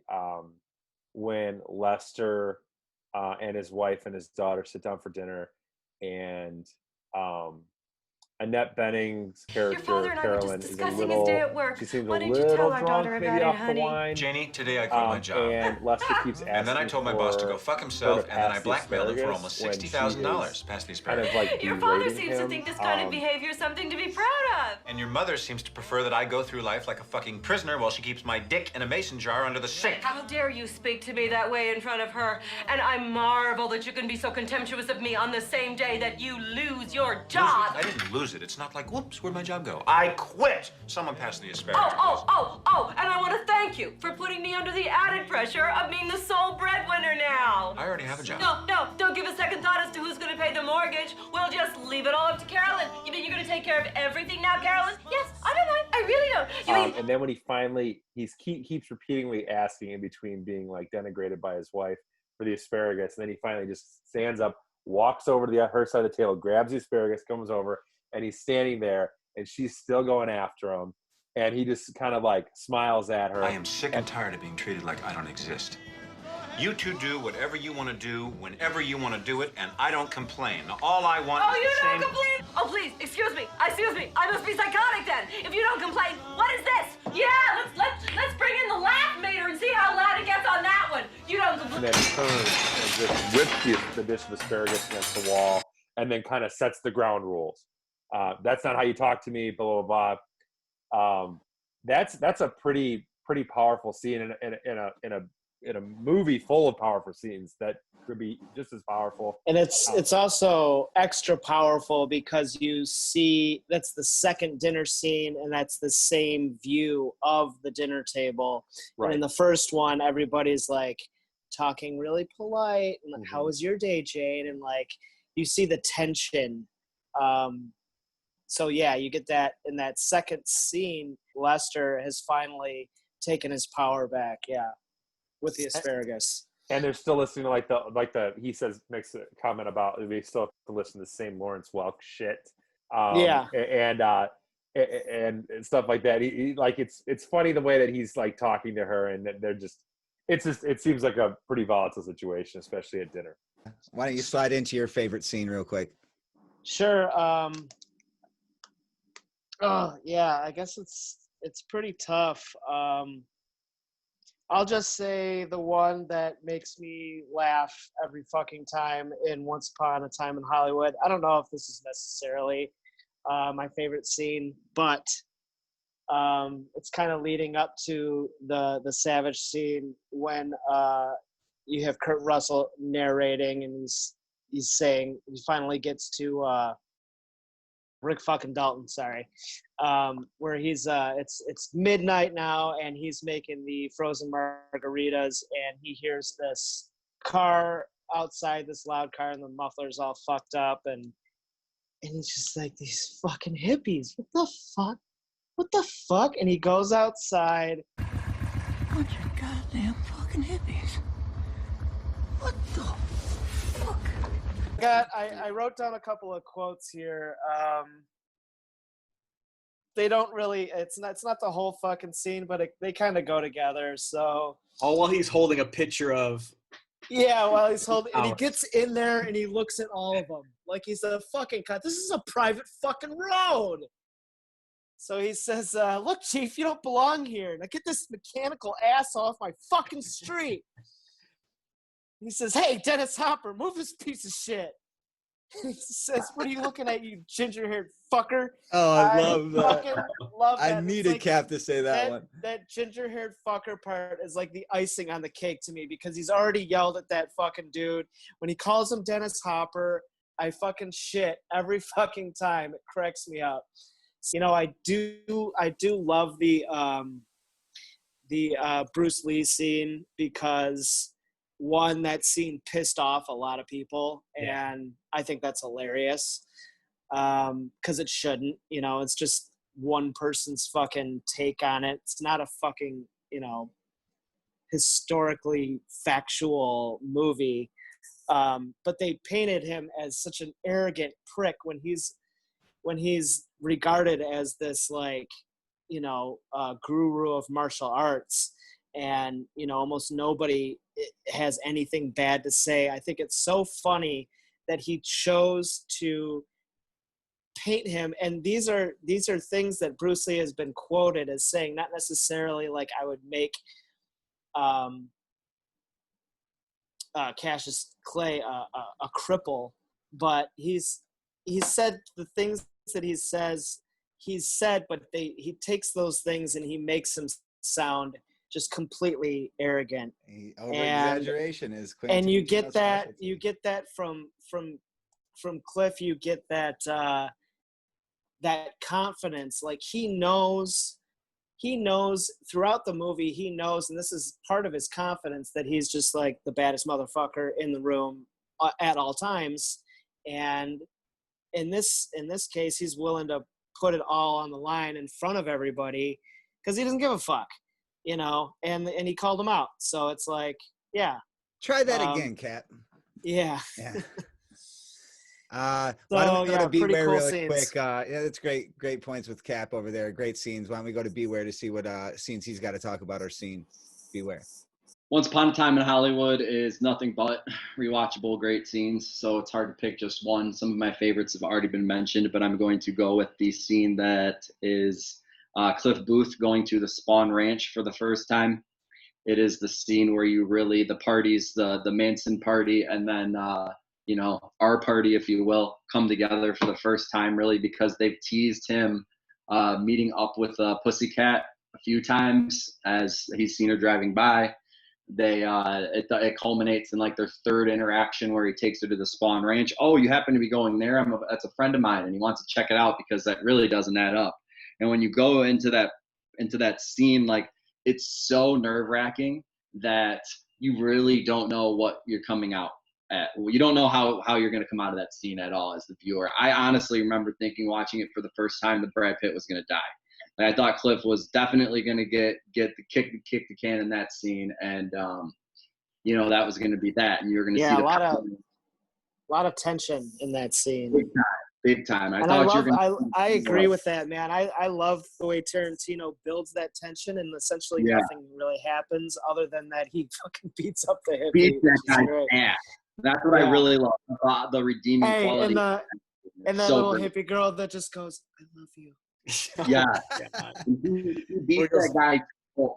when Lester and his wife and his daughter sit down for dinner, and Annette Bening's character Carolyn is a little. She seems a little drunk, maybe off the wine. Janie, today I quit my job. And Lester keeps asking. And then I told my boss to go fuck himself, and then I blackmailed him for almost $60,000 past the asparagus. Kind of like Your father seems to think this kind of behavior is something to be proud of. And your mother seems to prefer that I go through life like a fucking prisoner while she keeps my dick in a mason jar under the sink. How dare you speak to me that way in front of her? And I marvel that you can be so contemptuous of me on the same day that you lose your job. I didn't lose it. It's not like, whoops, where'd my job go? I quit. Someone passed the asparagus. Oh, and I want to thank you for putting me under the added pressure of being the sole breadwinner now. I already have a job. No, don't give a second thought as to who's going to pay the mortgage. We'll just leave it all up to Carolyn. You mean you're going to take care of everything now, Carolyn? Yes, I don't mind. I really don't. You mean... And then when he keeps repeatedly asking in between being like denigrated by his wife for the asparagus, and then he finally just stands up, walks over to her side of the table, grabs the asparagus, comes over, and he's standing there, and she's still going after him, and he just kind of like smiles at her. I am sick and tired of being treated like I don't exist. You two do whatever you want to do, whenever you want to do it, and I don't complain. All I want is you the don't same... complain? Oh, please, excuse me. I must be psychotic then. If you don't complain, what is this? Yeah, let's bring in the laugh meter and see how loud it gets on that one. You don't complain. And then turns and just whips the dish of asparagus against the wall, and then kind of sets the ground rules. That's not how you talk to me, blah, blah, blah. That's a pretty powerful scene in a movie full of powerful scenes that could be just as powerful. And it's also extra powerful because you see that's the second dinner scene, and that's the same view of the dinner table. Right. And in the first one, everybody's like talking really polite, and like, how was your day, Jane? And like you see the tension. So yeah, you get that in that second scene. Lester has finally taken his power back. Yeah, with the asparagus. And they're still listening to like the he makes a comment about they still have to listen to the same Lawrence Welk shit. Yeah. And stuff like that. He like it's funny the way that he's like talking to her, and they're just it seems like a pretty volatile situation, especially at dinner. Why don't you slide into your favorite scene real quick? Sure. Oh yeah, I guess it's pretty tough. I'll just say the one that makes me laugh every fucking time in Once Upon a Time in Hollywood. I don't know if this is necessarily my favorite scene, but it's kind of leading up to the Savage scene when you have Kurt Russell narrating, and he's saying he finally gets to Rick fucking Dalton, sorry, where he's it's midnight now, and he's making the frozen margaritas, and he hears this car outside, this loud car, and the muffler's all fucked up, and he's just like, these fucking hippies, what the fuck, and he goes outside. Bunch of goddamn fucking hippies. What the fuck? I wrote down a couple of quotes here. They don't really. It's not the whole fucking scene, but they kind of go together. So. Oh, while he's holding a picture of. Yeah, while he's holding, and he gets in there and he looks at all of them like he's a fucking cut. This is a private fucking road. So he says, "Look, Chief, you don't belong here. Now get this mechanical ass off my fucking street." He says, "Hey, Dennis Hopper, move this piece of shit." He says, "What are you looking at, you ginger-haired fucker?" Oh, I love that. Love that. I need a Cap to say that one. That ginger-haired fucker part is like the icing on the cake to me, because he's already yelled at that fucking dude. When he calls him Dennis Hopper, I fucking shit every fucking time. It cracks me up. You know, I do love the Bruce Lee scene, because one, that scene pissed off a lot of people, and I think that's hilarious, because it shouldn't. You know, it's just one person's fucking take on it. It's not a fucking, historically factual movie. But they painted him as such an arrogant prick when he's regarded as this, like, guru of martial arts, and almost nobody has anything bad to say. I think it's so funny that he chose to paint him, and these are things that Bruce Lee has been quoted as saying, not necessarily like I would make Cassius Clay a cripple, but he's said the things that he's said, but he takes those things and he makes them sound just completely arrogant. Over exaggeration is Quentin. And you get that from Cliff. You get that confidence. Like he knows throughout the movie, he knows, and this is part of his confidence, that he's just like the baddest motherfucker in the room at all times. And in this case, he's willing to put it all on the line in front of everybody because he doesn't give a fuck, and he called him out. So it's like, yeah. Try that again, Cap. Yeah. Why don't we go to Beware cool really scenes. quick? That's great points with Cap over there. Great scenes. Why don't we go to Beware to see what scenes he's got to talk about our scene? Beware. Once Upon a Time in Hollywood is nothing but rewatchable great scenes, so it's hard to pick just one. Some of my favorites have already been mentioned, but I'm going to go with the scene that is Cliff Booth going to the Spawn Ranch for the first time. It is the scene where the parties, the Manson party, and then our party, if you will, come together for the first time, really, because they've teased him meeting up with Pussycat a few times as he's seen her driving by. It culminates in like their third interaction where he takes her to the Spawn Ranch. Oh, you happen to be going there? That's a friend of mine, and he wants to check it out because that really doesn't add up. And when you go into that scene, like, it's so nerve-wracking that you really don't know what you're coming out at. You don't know how you're going to come out of that scene at all as the viewer. I honestly remember thinking, watching it for the first time, that Brad Pitt was going to die. Like, I thought Cliff was definitely going to get the kick the can in that scene, and that was going to be that, and you're going to see a lot of tension in that scene. Big time. I agree with that, man. I love the way Tarantino builds that tension, and essentially nothing really happens other than that he fucking beats up the hippie. Beats that guy's ass. That's what I really love about the redeeming quality. And that little hippie girl that just goes, "I love you." Yeah. He beats that guy,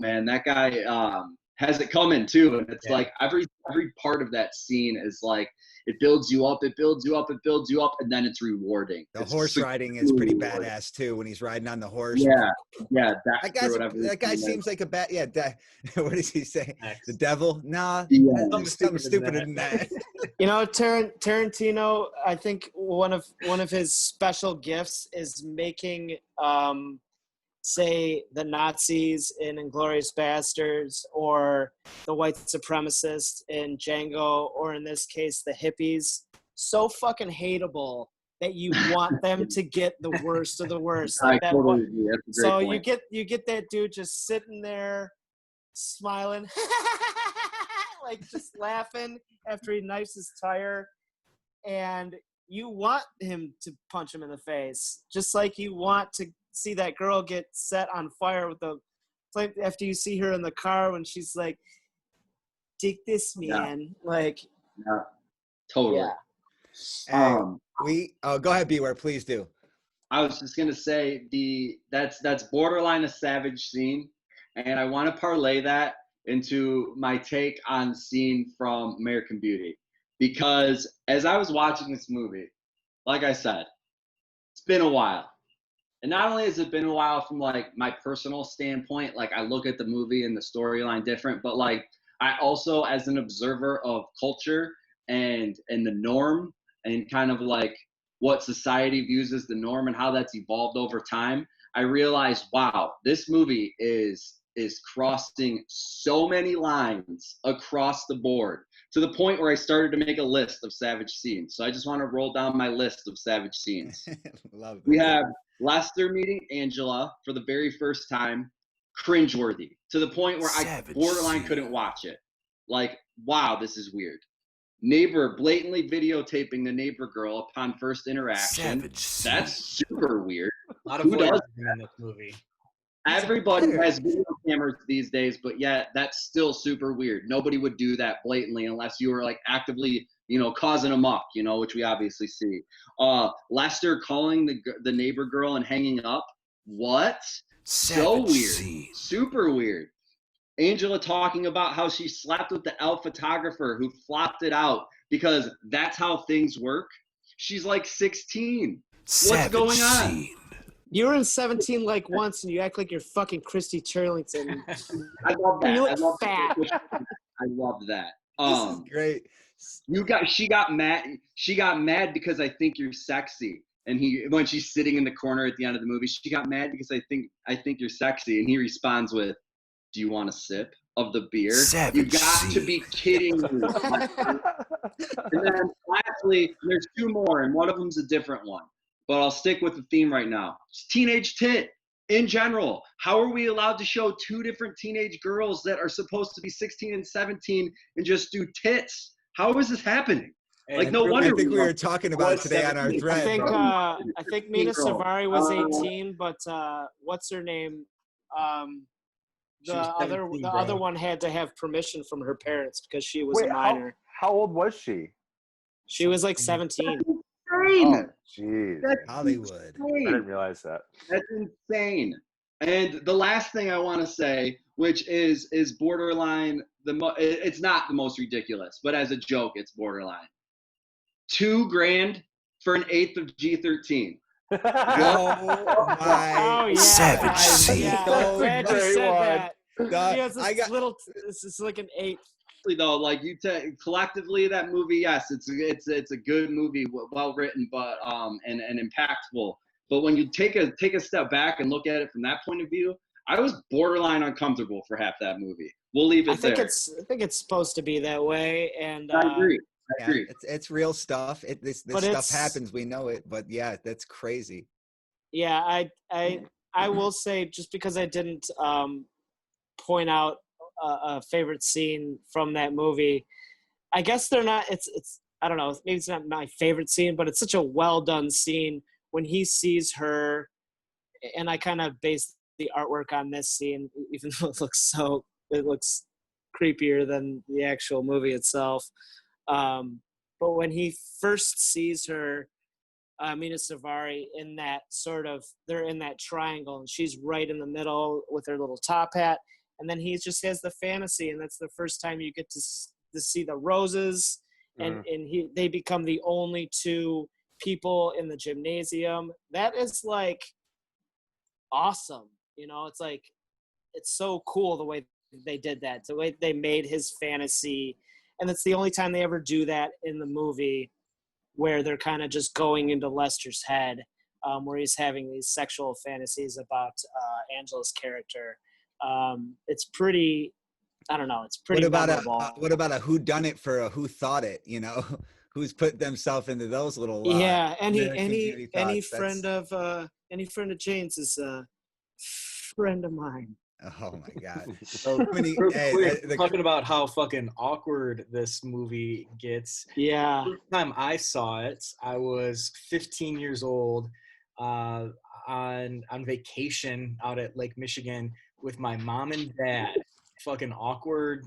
man. That guy has it coming too, and it's like every part of that scene is like, it builds you up, and then it's rewarding. The horse riding is pretty badass too, when he's riding on the horse. Yeah. That guy seems like a bad. Yeah. What does he say? The devil? Nah. Something stupider than that. Tarantino, I think one of his special gifts is making say the Nazis in Inglourious Bastards, or the white supremacists in Django, or in this case the hippies, so fucking hateable that you want them to get the worst of the worst. Like that totally agree. That's a great so point. you get that dude just sitting there smiling like just laughing after he knifes his tire, and you want him to punch him in the face, just like you want to see that girl get set on fire with the flame after you see her in the car when she's like, "Take this, man." Totally. Go ahead, Beware, please do. I was just gonna say that's borderline a savage scene, and I want to parlay that into my take on the scene from American Beauty, because as I was watching this movie, like I said, it's been a while. And not only has it been a while from like my personal standpoint, like I look at the movie and the storyline different, but like I also, as an observer of culture and the norm, and kind of like what society views as the norm and how that's evolved over time, I realized, wow, this movie is crossing so many lines across the board, to the point where I started to make a list of savage scenes. So I just want to roll down my list of savage scenes. Love it. We have Lester meeting Angela for the very first time, cringeworthy, to the point where I borderline couldn't watch it. Like, wow, this is weird. Neighbor blatantly videotaping the neighbor girl upon first interaction. That's super weird. A lot of Who does voyeurism in this movie. Everybody has video cameras these days, but yet that's still super weird. Nobody would do that blatantly unless you were like actively, causing a muck, which we obviously see. Lester calling the neighbor girl and hanging up. What? So weird. Super weird. Angela talking about how she slept with the elf photographer who flopped it out because that's how things work. She's like 16. What's going on? You were in 17 like once, and you act like you're fucking Christy Turlington. I love that. You look fat. I love that. This is great. She got mad. She got mad because I think you're sexy. And when she's sitting in the corner at the end of the movie, she got mad because I think you're sexy. And he responds with, "Do you want a sip of the beer?" You got to be kidding me. And then lastly, there's two more, and one of them's a different one. But I'll stick with the theme right now. It's teenage tit in general. How are we allowed to show two different teenage girls that are supposed to be 16 and 17 and just do tits? How is this happening? Like, no wonder. I think we were talking about it today on our thread. I think Mina Savari was 18, but what's her name? The other one had to have permission from her parents because she was a minor. How old was she? She was like 17. Insane. Jeez. Hollywood. I didn't realize that. That's insane. And the last thing I want to say, which is borderline, it's not the most ridiculous, but as a joke, it's borderline. $2,000 for an eighth of G13. Oh my savage scene. Yeah, I'm glad you said that. This is like an eighth. Though, like collectively, that movie, yes, it's a good movie, well written, but and impactful. But when you take a step back and look at it from that point of view, I was borderline uncomfortable for half that movie. We'll leave it there. I think it's supposed to be that way, and I agree. It's real stuff. This stuff happens. We know it, but yeah, that's crazy. Yeah, I will say, just because I didn't point out a favorite scene from that movie, I guess they're not. It's I don't know. Maybe it's not my favorite scene, but it's such a well done scene when he sees her, and I kind of based the artwork on this scene, even though it looks creepier than the actual movie itself. But when he first sees her, Mina Savari, in that they're in that triangle, and she's right in the middle with her little top hat, and then he just has the fantasy, and that's the first time you get to see the roses, and they become the only two people in the gymnasium. That is like awesome, it's like, it's so cool the way they did that, the way they made his fantasy. And it's the only time they ever do that in the movie, where they're kind of just going into Lester's head, where he's having these sexual fantasies about Angela's character. It's pretty, I don't know, it's pretty memorable. What about a whodunit for a who thought it, who's put themselves into those little any friend of Jane's is a friend of mine. Oh my God. Talking about how fucking awkward this movie gets. Yeah. The first time I saw it, I was 15 years old, on vacation out at Lake Michigan with my mom and dad. Fucking awkward,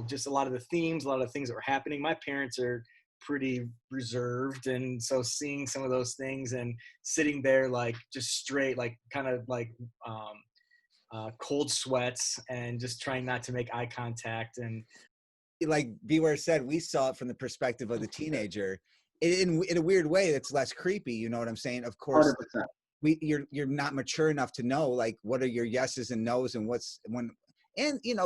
just a lot of the themes, a lot of things that were happening. My parents are pretty reserved, and so seeing some of those things and sitting there like just straight, like kind of like cold sweats and just trying not to make eye contact. And like Beware said, we saw it from the perspective of the teenager in a weird way that's less creepy. You know what I'm saying? Of course, 100%. You're not mature enough to know like what are your yeses and nos and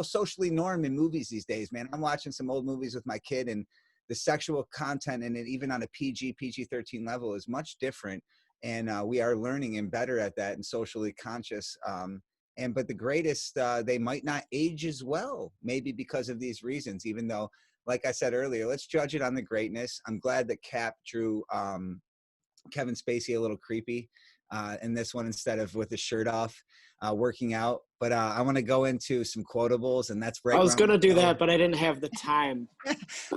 socially norm in movies these days, man. I'm watching some old movies with my kid, and the sexual content in it, even on a PG-13 level, is much different. And we are learning and better at that and socially conscious. But the greatest, they might not age as well, maybe because of these reasons, even though, like I said earlier, let's judge it on the greatness. I'm glad that Cap drew Kevin Spacey a little creepy. in this one instead of with the shirt off, working out. But I want to go into some quotables, and that's right. I was going to do that, but I didn't have the time.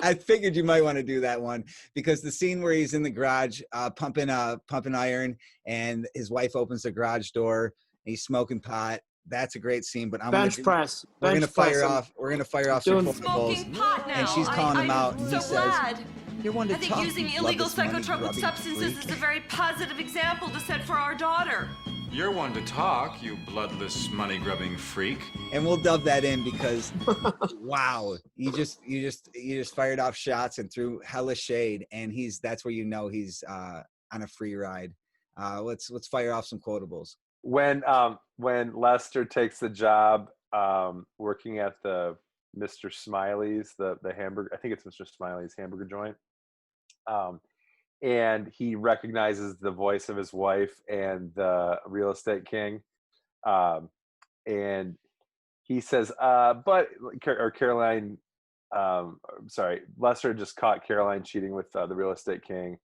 I figured you might want to do that one because the scene where he's in the garage pumping iron, and his wife opens the garage door, and he's smoking pot. That's a great scene. But we're gonna fire off some quotables, and she's calling him out, and he says, "You're one to I think talk. using illegal psychotropic substances is a very positive example to set for our daughter." You're one to talk, you bloodless, money-grubbing freak. And we'll dub that in because, wow, you just fired off shots and threw hella shade, and that's where you know he's on a free ride. Let's fire off some quotables. When Lester takes the job working at the Mr. Smiley's, the hamburger, I think it's Mr. Smiley's hamburger joint, and he recognizes the voice of his wife and the real estate king, and he says, Lester just caught Caroline cheating with the real estate king,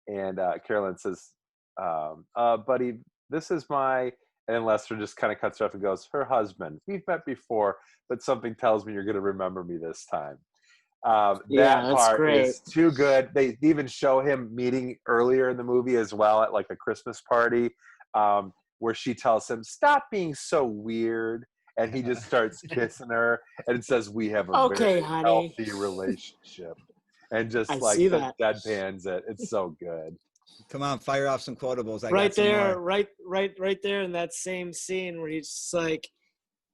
and Caroline says, buddy, this is and then Lester just kind of cuts her off and goes, her husband. We've met before, but something tells me you're going to remember me this time. That part great. is too good. They even show him meeting earlier in the movie as well at like a Christmas party, where she tells him, stop being so weird. And he just starts kissing her and says, we have a very healthy relationship. And just deadpans it. It's so good. Come on, fire off some quotables. Right there in that same scene where he's just like,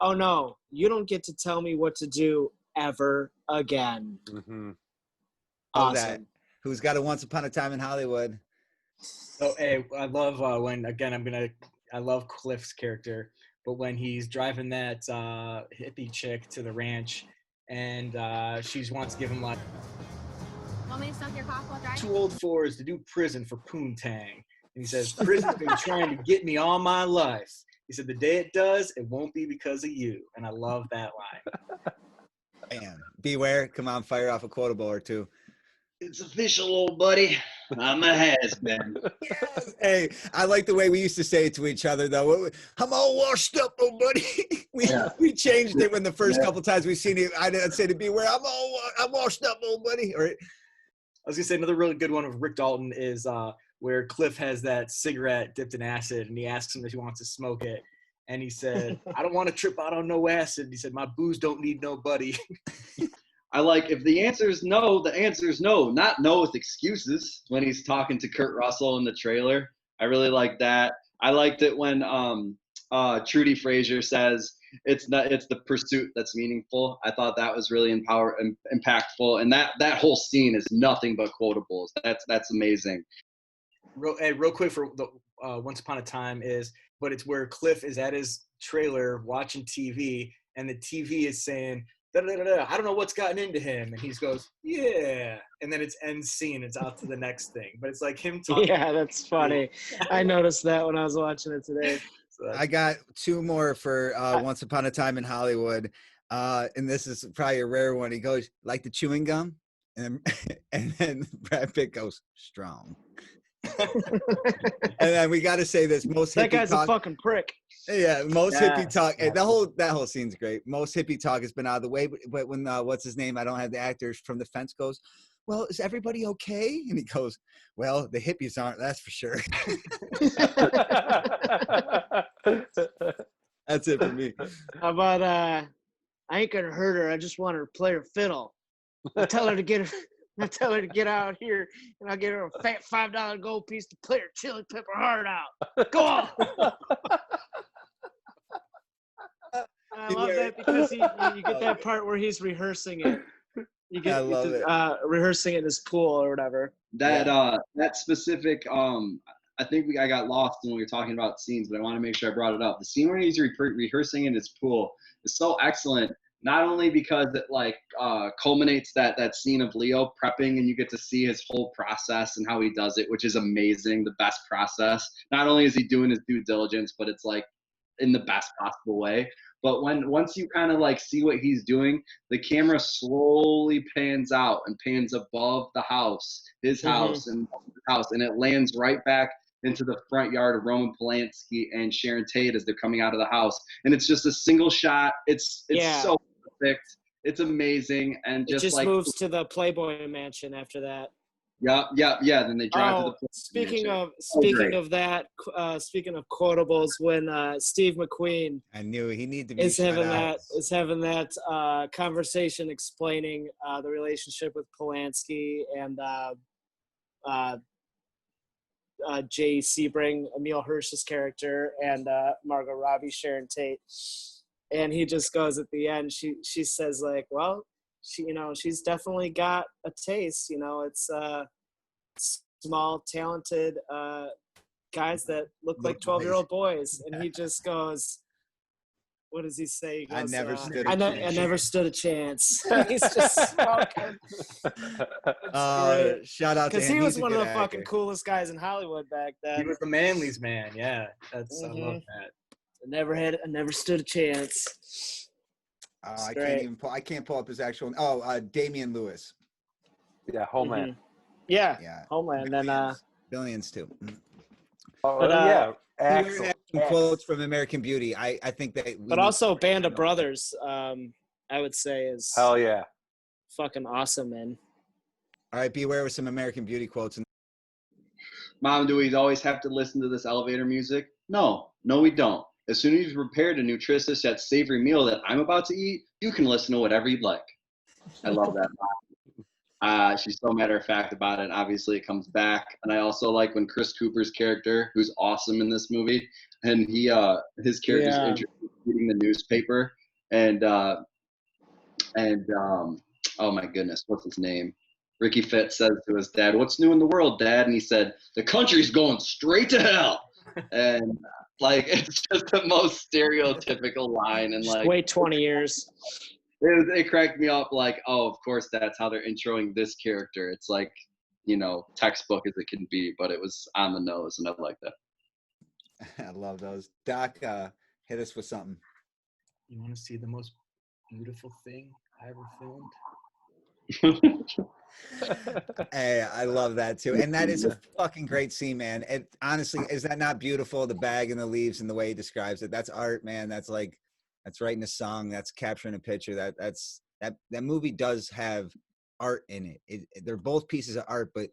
oh no, you don't get to tell me what to do ever again. Mm-hmm. Awesome. That. Who's got a Once Upon a Time in Hollywood? So, hey, I love I love Cliff's character, but when he's driving that hippie chick to the ranch, and she wants to give him like, want me to suck your cock while driving? Too old for is to do prison for poontang. And he says, prison's been trying to get me all my life. He said, the day it does, it won't be because of you. And I love that line. Man, beware. Come on, fire off a quotable or two. It's official, old buddy. I'm a has-been. Yes. Hey, I like the way we used to say it to each other, though. I'm all washed up, old buddy. We changed it when the first couple times we've seen it. I'd say to beware, I'm washed up, old buddy. Or, I was going to say another really good one of Rick Dalton is where Cliff has that cigarette dipped in acid, and he asks him if he wants to smoke it. And he said, I don't want to trip out on no acid. He said, my booze don't need nobody. I like, if the answer is no, the answer is no. Not no with excuses when he's talking to Kurt Russell in the trailer. I really like that. I liked it when Trudy Frazier says, it's the pursuit that's meaningful. I thought that was really impactful, and that whole scene is nothing but quotables. That's amazing. Real quick for the Once Upon a Time but it's where Cliff is at his trailer watching TV, and the TV is saying, da, da, da, da, I don't know what's gotten into him, and he goes, yeah, and then it's end scene. It's out to the next thing, but it's like him talking. Yeah, that's funny. I noticed that when I was watching it today. I got two more for Once Upon a Time in Hollywood, and this is probably a rare one. He goes, like the chewing gum, and then Brad Pitt goes, strong. And then we got to say this: that guy's a fucking prick. Yeah, hippie talk. That whole scene's great. Most hippie talk has been out of the way, but when what's his name? I don't have the actors from the fence goes, well, is everybody okay? And he goes, well, the hippies aren't. That's for sure. That's it for me. How about I ain't gonna hurt her. I just want her to play her fiddle. I tell her to get out here, and I'll get her a fat $5 gold piece to play her chili pepper heart out. Go on. I love that because you get that part where he's rehearsing it. You get rehearsing it in his pool or whatever. That specific I think I got lost when we were talking about scenes, but I want to make sure I brought it up. The scene where he's rehearsing in his pool is so excellent. Not only because it culminates that scene of Leo prepping, and you get to see his whole process and how he does it, which is amazing, the best process. Not only is he doing his due diligence, but it's like in the best possible way. But once you kind of see what he's doing, the camera slowly pans out and pans above the house, his house and his house, and it lands right back into the front yard of Roman Polanski and Sharon Tate as they're coming out of the house, and it's just a single shot. It's so perfect. It's amazing, and It just like moves to the Playboy Mansion after that. Yeah. Then they drive to the Playboy speaking Mansion. of that, speaking of quotables, when Steve McQueen, I knew he needed to be is having that conversation explaining the relationship with Polanski and Jay Sebring, Emil Hirsch's character, and Margot Robbie, Sharon Tate, and he just goes at the end. She says like, well, she's definitely got a taste. It's small, talented guys that look like 12-year-old boys, and he just goes, what does he say? He goes, I never stood a I chance. never stood a chance. He's just smoking. Shout out to him. Because he was one of the actor. fucking coolest guys in Hollywood back then. He was the Manly's man. Yeah, I love that. I never stood a chance. I can't pull up his actual. Damian Lewis. Yeah, Homeland. Yeah, Homeland. Billions too. Yeah. Excellent. Some quotes from American Beauty. I think that. But also Band of Brothers. I would say is. Hell yeah. Fucking awesome, man. All right, beware with some American Beauty quotes. Mom, do we always have to listen to this elevator music? No, we don't. As soon as you've prepared a nutritious yet savory meal that I'm about to eat, you can listen to whatever you'd like. I love that. She's so matter of fact about it. Obviously, it comes back, and I also like when Chris Cooper's character, who's awesome in this movie, and his character's introduced reading the newspaper, and oh my goodness, what's his name? Ricky Fitz says to his dad, "What's new in the world, Dad?" And he said, "The country's going straight to hell." And like, it's just the most stereotypical line, and like, wait 20 years. It cracked me up. Like, oh, of course, that's how they're introing this character. It's like, textbook as it can be, but it was on the nose, and I like that. I love those. Doc, hit us with something. You want to see the most beautiful thing I ever filmed? Hey, I love that too, and that is a fucking great scene, man. And honestly, is that not beautiful? The bag and the leaves and the way he describes it. That's art, man. That's writing a song. That's capturing a picture. That movie does have art in it. They're both pieces of art, but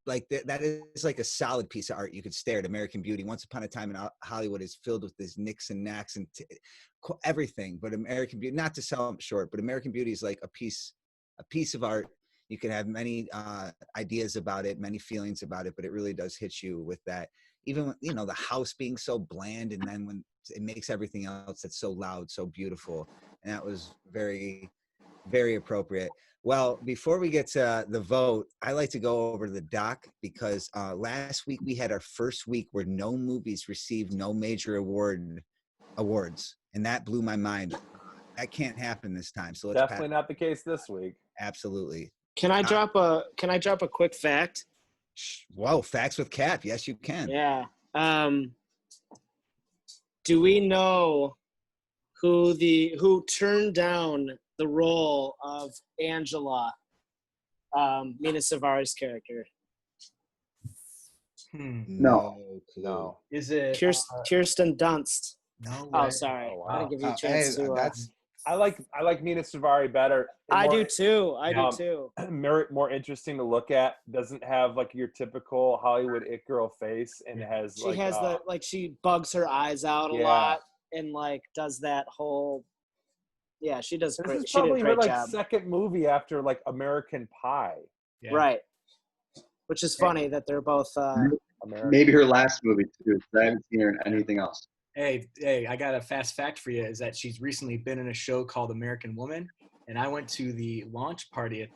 that is like a solid piece of art. You could stare at American Beauty. Once Upon a Time in Hollywood is filled with this nicks and knacks and everything, but American Beauty, not to sell them short, but American Beauty is like a piece of art. You can have many ideas about it, many feelings about it, but it really does hit you with that. Even the house being so bland, and then when it makes everything else that's so loud, so beautiful, and that was very, very appropriate. Well, before we get to the vote, I like to go over to the doc because last week we had our first week where no movies received no major awards, and that blew my mind. That can't happen this time. So let's definitely not the case this week. Absolutely. Can I drop a quick fact? Whoa, facts with Cap. Yes, you can. Yeah. Do we know who turned down the role of Angela, Mina Savari's character? No. Is it Kirsten Dunst? No. Oh, sorry. Oh, wow. I didn't give you a chance to. I like Mina Savari better. I do too. More interesting to look at. Doesn't have like your typical Hollywood it girl face, and has she bugs her eyes out a lot, and like does that whole. Yeah, she does. This is she did a probably her great job. second movie after like American Pie. Yeah. Right. Which is funny that they're both. Maybe her last movie too. I haven't seen her in anything else. Hey, I got a fast fact for you, is that she's recently been in a show called American Woman, and I went to the launch party of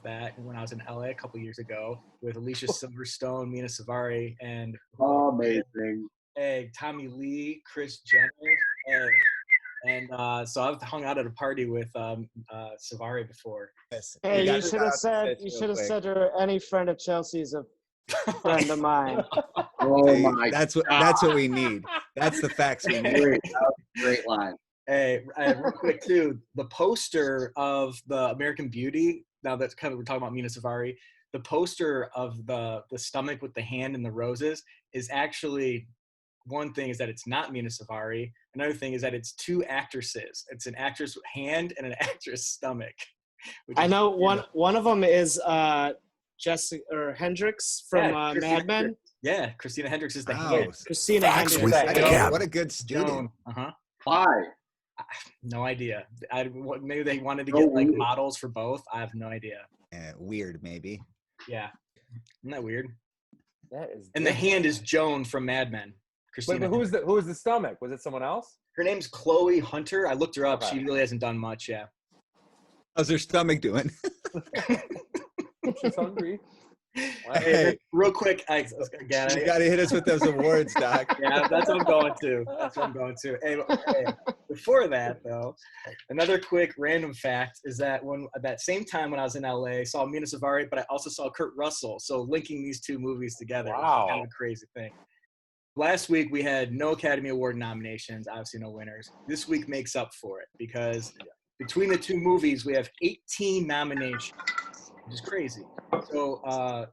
that when I was in LA a couple years ago with Alicia Silverstone, Mina Savari, and amazing. Hey, Tommy Lee, Chris Jenner, and so I've hung out at a party with Savari before. Hey, you should have said to any friend of Chelsea's a friend of mine. Oh my! That's what we need. That's the facts we need. Great line. Hey, real quick too, the poster of the American Beauty. Now that's kind of, we're talking about Mina Savari. The poster of the stomach with the hand and the roses is actually, one thing is that it's not Mina Savari. Another thing is that it's two actresses. It's an actress hand and an actress stomach. I know one of them is Jessica or Hendricks from Mad Men. Yeah, Christina Hendricks is the Wow. hand. Christina Hendricks. What a good student. Why? No idea. Maybe they wanted to get like models for both. I have no idea. Weird, maybe. Yeah, isn't that weird? That is. And the hand is Joan from Mad Men. Wait, but who was the stomach? Was it someone else? Her name's Chloe Hunter. I looked her up. She really hasn't done much. Yeah. How's her stomach doing? She's hungry. Hey, real quick, you got to hit us with those awards, Doc. Yeah, that's what I'm going to. Hey, before that, though, another quick random fact is that at that same time when I was in LA, I saw Mina Savari, but I also saw Kurt Russell. So linking these two movies together was kind of a crazy thing. Last week, we had no Academy Award nominations, obviously no winners. This week makes up for it because between the two movies, we have 18 nominations, which is crazy. So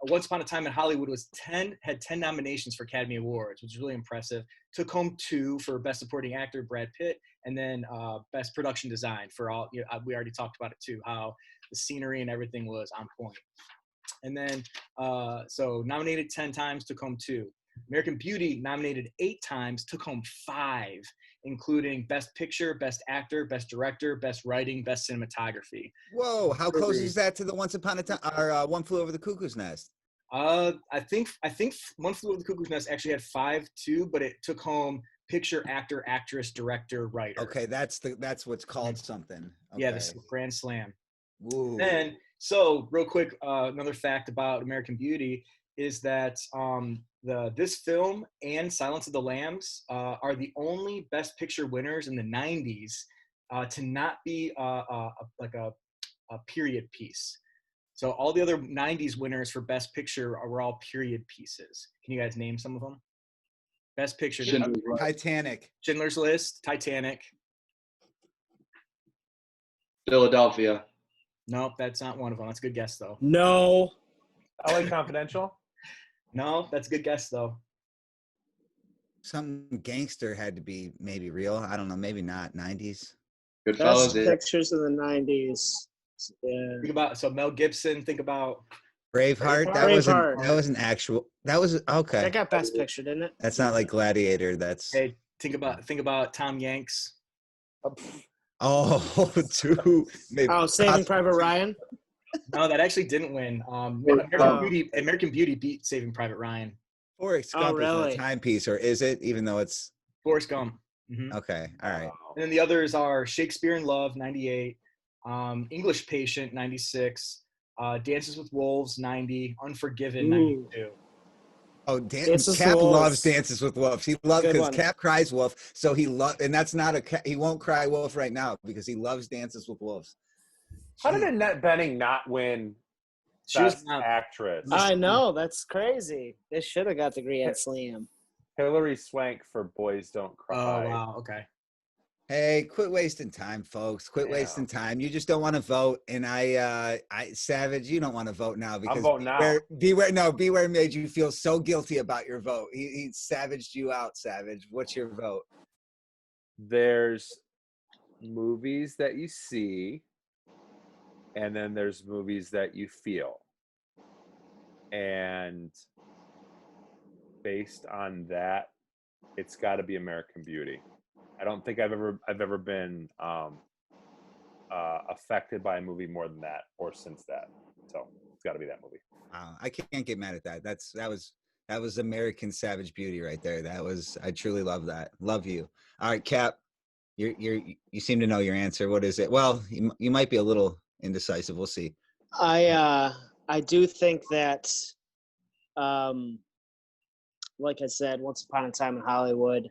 Once Upon a Time in Hollywood had 10 nominations for Academy Awards, which is really impressive. Took home 2 for Best Supporting Actor, Brad Pitt, and then Best Production Design for all. We already talked about it too, how the scenery and everything was on point. And then so nominated 10 times, took home 2. American Beauty nominated 8 times, took home 5, including Best Picture, Best Actor, Best Director, Best Writing, Best Cinematography. Whoa, how close is that to the Once Upon a Time or One Flew Over the Cuckoo's Nest? I think One Flew Over the Cuckoo's Nest actually had 5 too, but it took home Picture, Actor, Actress, Director, Writer. Okay, that's what's called something. Okay. Yeah, the Grand Slam. Ooh. And so, real quick, another fact about American Beauty is that this film and Silence of the Lambs are the only Best Picture winners in the 90s to not be like a period piece. So all the other 90s winners for Best Picture were all period pieces. Can you guys name some of them? Best Picture. Titanic. Schindler's List, Titanic. Philadelphia. Nope, that's not one of them. That's a good guess, though. No. LA Confidential? No, that's a good guess, though. Some gangster had to be maybe real. I don't know, maybe not. 90s. Best pictures in the 90s. Yeah. Think about Mel Gibson. Think about Braveheart. That wasn't actual. That was okay. That got Best Picture, didn't it? That's not like Gladiator. That's. Hey, think about Tom Hanks. Oh, two. Saving Private Ryan. No, that actually didn't win. American Beauty beat Saving Private Ryan. Forrest Gump is a timepiece, or is it? Even though it's Forrest Gump. Mm-hmm. Okay, all right. And then the others are Shakespeare in Love, 98, English Patient, 96, Dances with Wolves, 90, Unforgiven, 92. Oh, Cap loves Dances with Wolves. He loves because Cap cries wolf, so and that's not he won't cry wolf right now because he loves Dances with Wolves. How did Annette Bening not win Best Actress? I know, that's crazy. They should have got the Grand Slam. Hilary Swank for Boys Don't Cry. Oh, wow, okay. Hey, quit wasting time, folks. Quit wasting time. You just don't want to vote. And I Savage, you don't want to vote now because I'm voting now. Beware made you feel so guilty about your vote. He savaged you out, Savage. What's your vote? There's movies that you see, and then there's movies that you feel. And based on that, it's got to be American Beauty. I don't think I've ever been affected by a movie more than that or since that. So it's got to be that movie. I can't get mad at that. That was American Savage Beauty right there. I truly love that. Love you. All right, Cap, you seem to know your answer. What is it? Well, you might be a little indecisive. We'll see. I do think that, like I said, Once Upon a Time in Hollywood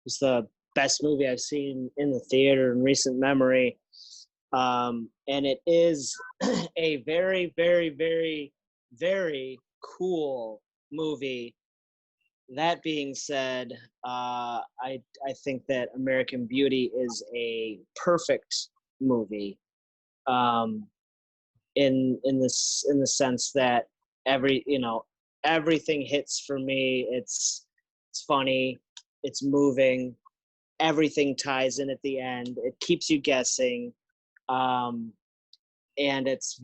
was the best movie I've seen in the theater in recent memory. And it is a very, very, very, very cool movie. That being said, I think that American Beauty is a perfect movie. In the sense that everything hits for me. It's funny, it's moving, everything ties in at the end. It keeps you guessing, and it's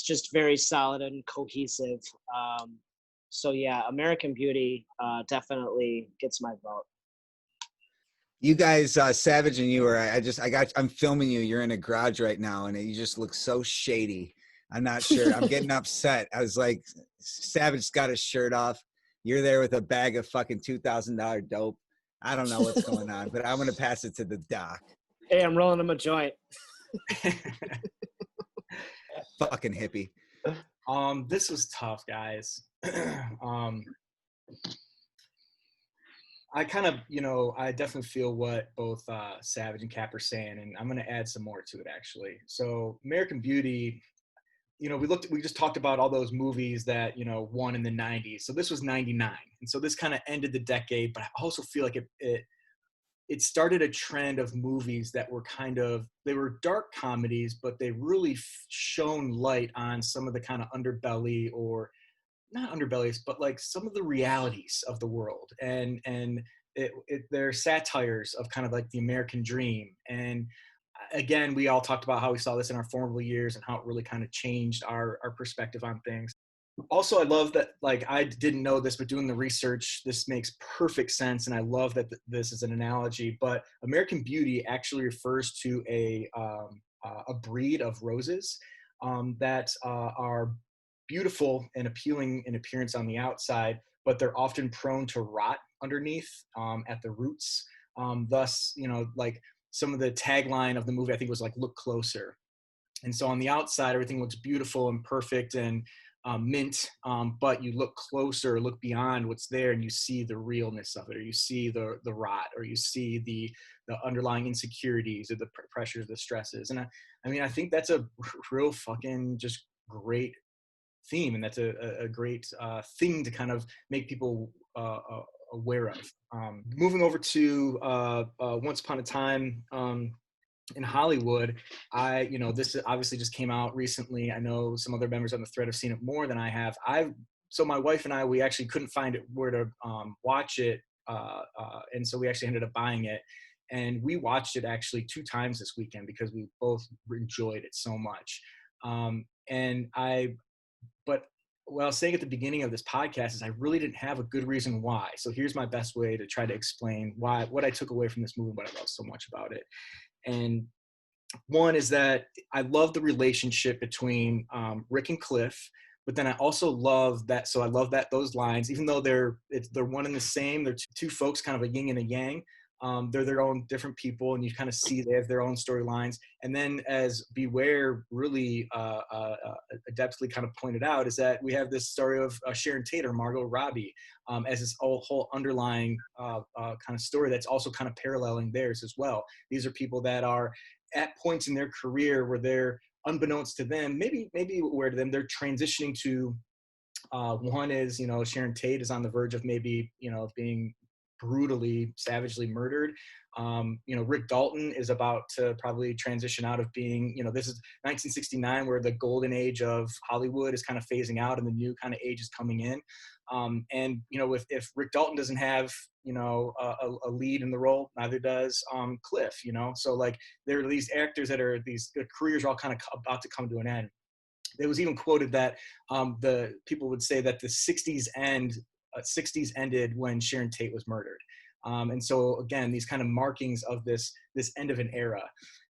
just very solid and cohesive. So yeah, American Beauty definitely gets my vote. You guys, Savage and you I'm filming you. You're in a garage right now, and you just look so shady. I'm not sure. I'm getting upset. I was like, Savage's got his shirt off. You're there with a bag of fucking $2,000 dope. I don't know what's going on, but I'm going to pass it to the doc. Hey, I'm rolling him a joint. Fucking hippie. This was tough, guys. I kind of, I definitely feel what both Savage and Cap are saying, and I'm going to add some more to it, actually. So American Beauty, we just talked about all those movies that, won in the 90s. So this was 99. And so this kind of ended the decade, but I also feel like it started a trend of movies that were they were dark comedies, but they really shone light on some of the kind of underbelly, or not underbellies, but like some of the realities of the world. And they're satires of kind of like the American dream. And again, we all talked about how we saw this in our formative years and how it really kind of changed our perspective on things. Also, I love that, like, I didn't know this, but doing the research, this makes perfect sense. And I love that this is an analogy, but American Beauty actually refers to a breed of roses that are beautiful and appealing in appearance on the outside, but they're often prone to rot underneath at the roots. Thus, like some of the tagline of the movie, I think, was like, look closer. And so on the outside, everything looks beautiful and perfect and mint, but you look closer, look beyond what's there, and you see the realness of it, or you see the rot, or you see the underlying insecurities, or the pressures, the stresses. And I think that's a real fucking just great theme, and that's a great thing to kind of make people aware of. Moving over to Once Upon a Time in Hollywood, this obviously just came out recently. I know some other members on the thread have seen it more than I have. So my wife and I, we actually couldn't find it where to watch it, and so we actually ended up buying it. And we watched it actually 2 times this weekend because we both enjoyed it so much. But what I was saying at the beginning of this podcast is I really didn't have a good reason why. So here's my best way to try to explain what I took away from this movie, what I love so much about it. And one is that I love the relationship between Rick and Cliff, but then I also love that. So I love that those lines, even though they're one and the same, they're two folks, kind of a yin and a yang. They're their own different people, and you kind of see they have their own storylines. And then, as Beware really adeptly kind of pointed out, is that we have this story of Sharon Tate or Margot Robbie as this whole underlying kind of story that's also kind of paralleling theirs as well. These are people that are at points in their career where they're, unbeknownst to them, maybe aware to them, they're transitioning to. One is, Sharon Tate is on the verge of maybe, being brutally, savagely murdered. Rick Dalton is about to probably transition out of being, this is 1969, where the golden age of Hollywood is kind of phasing out and the new kind of age is coming in. If Rick Dalton doesn't have, a lead in the role, neither does Cliff, so like there are these actors that are their careers are all kind of about to come to an end. It was even quoted that the people would say that the 60s ended when Sharon Tate was murdered. And so again, these kind of markings of this end of an era.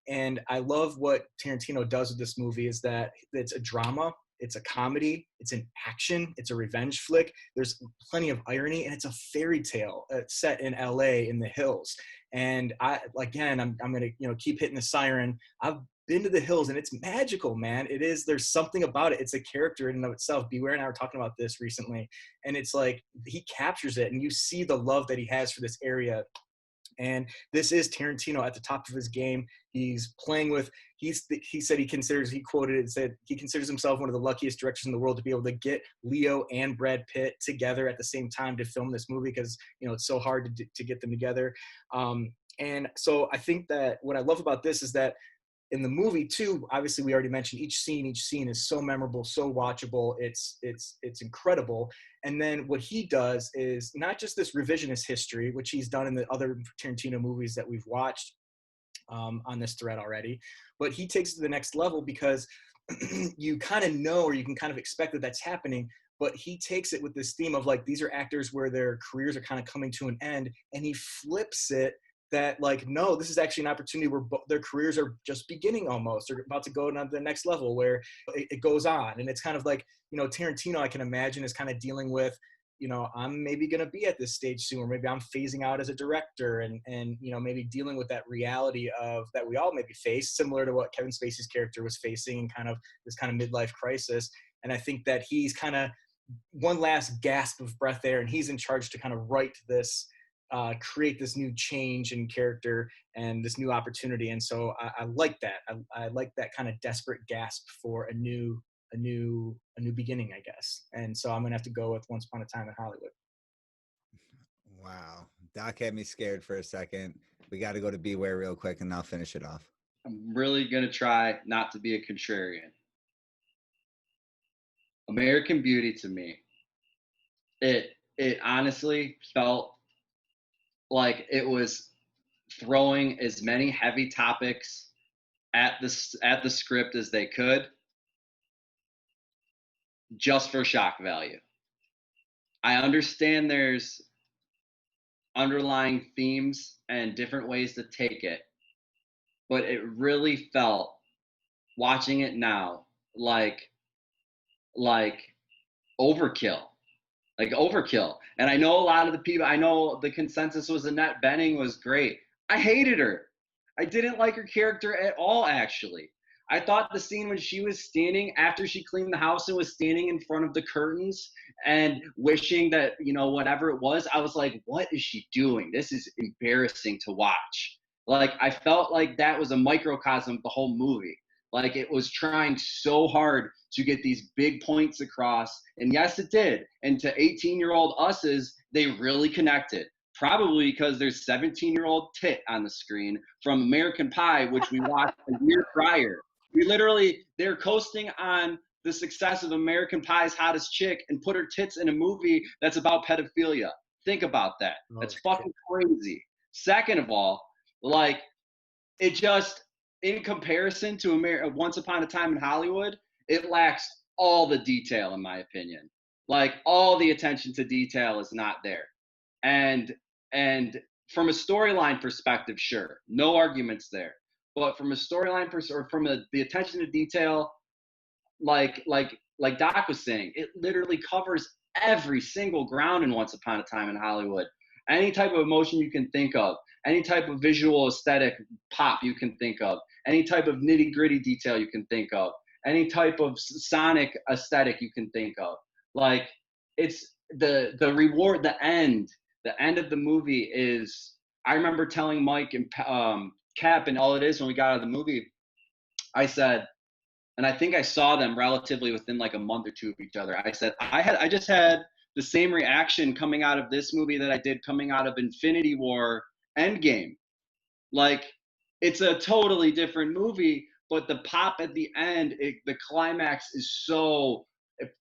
And I love what Tarantino does with this movie is that it's a drama, it's a comedy, it's an action, it's a revenge flick. There's plenty of irony, and it's a fairy tale set in LA in the hills. And I'm gonna keep hitting the siren. I've been to the hills, and it's magical, man. It is. There's something about it. It's a character in and of itself. Beware and I were talking about this recently, and it's like he captures it, and you see the love that he has for this area. And this is Tarantino at the top of his game. He's playing with. He said he quoted it and said he considers himself one of the luckiest directors in the world to be able to get Leo and Brad Pitt together at the same time to film this movie, because it's so hard to get them together. And so I think that what I love about this is that in the movie too, obviously we already mentioned each scene is so memorable, so watchable. It's incredible. And then what he does is not just this revisionist history, which he's done in the other Tarantino movies that we've watched on this thread already, but he takes it to the next level because you kind of know, or you can kind of expect that that's happening, but he takes it with this theme of like, these are actors where their careers are kind of coming to an end, and he flips it that like, no, this is actually an opportunity where their careers are just beginning almost, or about to go to the next level where it goes on. And it's kind of like, you know, Tarantino, I can imagine, is kind of dealing with, you know, I'm maybe going to be at this stage soon, or maybe I'm phasing out as a director, and you know, maybe dealing with that reality of that we all maybe face, similar to what Kevin Spacey's character was facing, and kind of this kind of midlife crisis. And I think that he's kind of one last gasp of breath there, and he's in charge to kind of write this, create this new change in character and this new opportunity. And so I like that. I like that kind of desperate gasp for a new beginning, I guess. And so I'm gonna have to go with Once Upon a Time in Hollywood. Wow, Doc had me scared for a second. We got to go to Beware real quick, and I'll finish it off. I'm really gonna try not to be a contrarian. American Beauty, to me, it honestly felt like it was throwing as many heavy topics at the script as they could, just for shock value. I understand there's underlying themes and different ways to take it, but it really felt, watching it now, like overkill. Like overkill. And I know a lot of the people, I know the consensus was Annette Bening was great. I hated her. I didn't like her character at all, actually. I thought the scene when she was standing, after she cleaned the house and was standing in front of the curtains and wishing that, you know, whatever it was, I was like, what is she doing? This is embarrassing to watch. Like, I felt like that was a microcosm of the whole movie. Like, it was trying so hard to get these big points across. And yes, it did. And to 18-year-old us's, they really connected. Probably because there's 17-year-old tit on the screen from American Pie, which we watched a year prior. They're coasting on the success of American Pie's Hottest Chick and put her tits in a movie that's about pedophilia. Think about that. That's fucking crazy. Second of all, like, it just, in comparison to Once Upon a Time in Hollywood, it lacks all the detail, in my opinion. Like, all the attention to detail is not there. And from a storyline perspective, sure, no arguments there. But from a storyline or from the attention to detail, like Doc was saying, it literally covers every single ground in Once Upon a Time in Hollywood. Any type of emotion you can think of, any type of visual aesthetic pop you can think of, any type of nitty-gritty detail you can think of, any type of sonic aesthetic you can think of. Like, it's the reward, the end of the movie is, I remember telling Mike and Cap and All It Is when we got out of the movie, I said, and I think I saw them relatively within like a month or two of each other. I said, I just had the same reaction coming out of this movie that I did coming out of Infinity War Endgame. Like, it's a totally different movie, but the pop at the end, the climax is so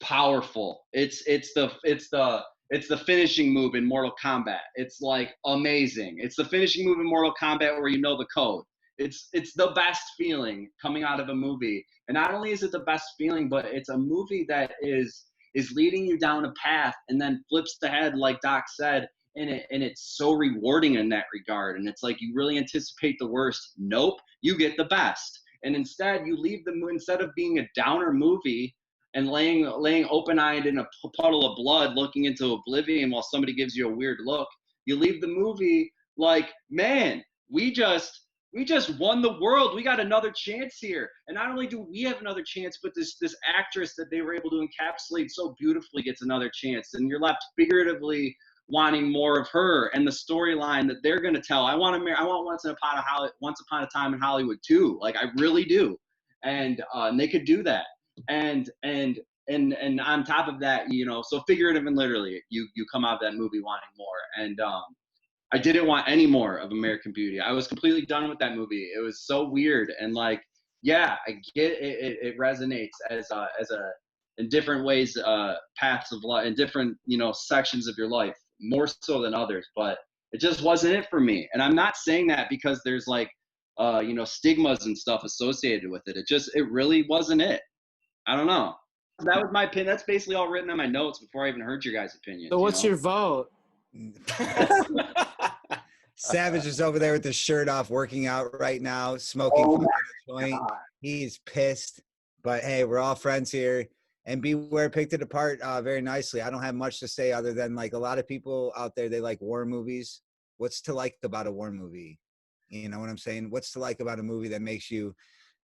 powerful. It's the finishing move in Mortal Kombat. It's like amazing. It's the finishing move in Mortal Kombat where you know the code. It's the best feeling coming out of a movie. And not only is it the best feeling, but it's a movie that is leading you down a path and then flips the head, like Doc said, and it's so rewarding in that regard. And it's like, you really anticipate the worst. Nope, you get the best. And instead, you leave instead of being a downer movie and laying open-eyed in a puddle of blood looking into oblivion while somebody gives you a weird look, you leave the movie like, man, we just won the world. We got another chance here. And not only do we have another chance, but this actress that they were able to encapsulate so beautifully gets another chance. And you're left figuratively wanting more of her and the storyline that they're going to tell. I want Once Upon a Time in Hollywood too. Like, I really do. And they could do that. And on top of that, you know, so figurative and literally, you come out of that movie wanting more. And I didn't want any more of American Beauty. I was completely done with that movie. It was so weird. And like, yeah, I get it. It resonates as a in different ways, paths of life, in different sections of your life, more so than others. But it just wasn't it for me. And I'm not saying that because there's like stigmas and stuff associated with it. It really wasn't it. I don't know. That was my opinion. That's basically all written on my notes before I even heard your guys' opinion. So what's your vote? Savage is over there with his shirt off, working out right now, smoking fucking a joint. He's pissed, but hey, we're all friends here. And Beware picked it apart very nicely. I don't have much to say other than like a lot of people out there, they like war movies. What's to like about a war movie? You know what I'm saying? What's to like about a movie that makes you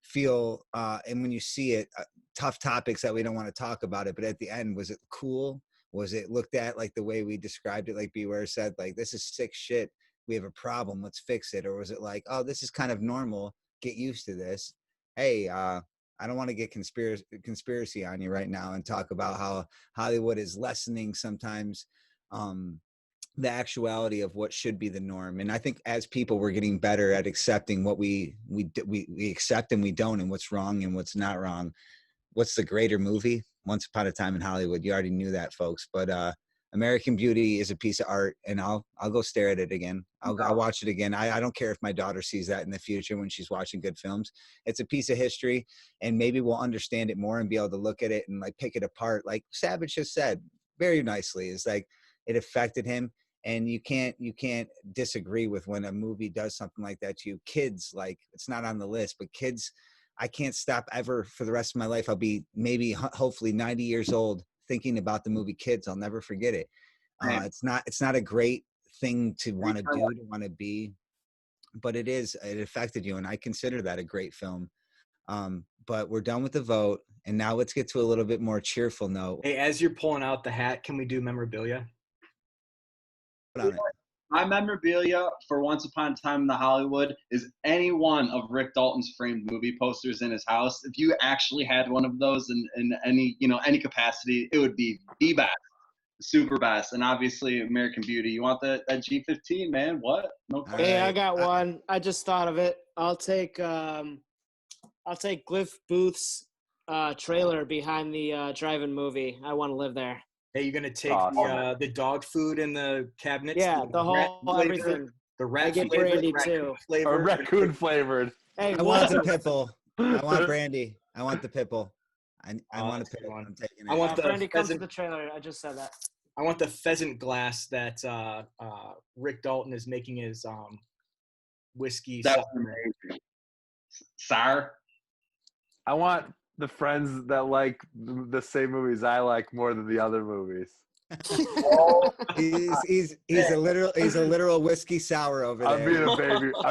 feel, and when you see it, tough topics that we don't want to talk about it, but at the end, was it cool? Was it looked at like the way we described it? Like Beware said, like, this is sick shit. We have a problem. Let's fix it. Or was it like, oh, this is kind of normal. Get used to this. Hey, I don't want to get conspiracy on you right now and talk about how Hollywood is lessening sometimes the actuality of what should be the norm. And I think as people, we're getting better at accepting what we accept and we don't, and what's wrong and what's not wrong. What's the greater movie? Once Upon a Time in Hollywood. You already knew that, folks. But American Beauty is a piece of art, and I'll go stare at it again. I'll watch it again. I don't care if my daughter sees that in the future when she's watching good films. It's a piece of history, and maybe we'll understand it more and be able to look at it and like pick it apart. Like Savage has said very nicely, is like it affected him, and you can't disagree with when a movie does something like that to you. Kids, like, it's not on the list, but kids, I can't stop ever for the rest of my life. I'll be maybe hopefully 90 years old thinking about the movie Kids. I'll never forget it. It's not a great thing to want to do, to want to be, but it affected you. And I consider that a great film. But we're done with the vote. And now let's get to a little bit more cheerful note. Hey, as you're pulling out the hat, can we do memorabilia? My memorabilia for Once Upon a Time in the Hollywood is any one of Rick Dalton's framed movie posters in his house. If you actually had one of those in any capacity, it would be the best, super best. And obviously American Beauty. You want that G15, man? What? No question. Hey, I got one. I just thought of it. I'll take Cliff Booth's trailer behind the drive-in movie. I want to live there. Hey, you're gonna take the dog food in the cabinets? Yeah, the whole everything. The rat I get flavor, brandy too. Or raccoon flavored. Hey, I want the Pipple. I want brandy. I want the Pipple. I want a Pipple. I'm taking it. I want the brandy comes to the trailer. I just said that. I want the pheasant glass that Rick Dalton is making his whiskey. That's amazing. Sour. I want the friends that like the same movies I like more than the other movies. he's a literal whiskey sour over there. I'm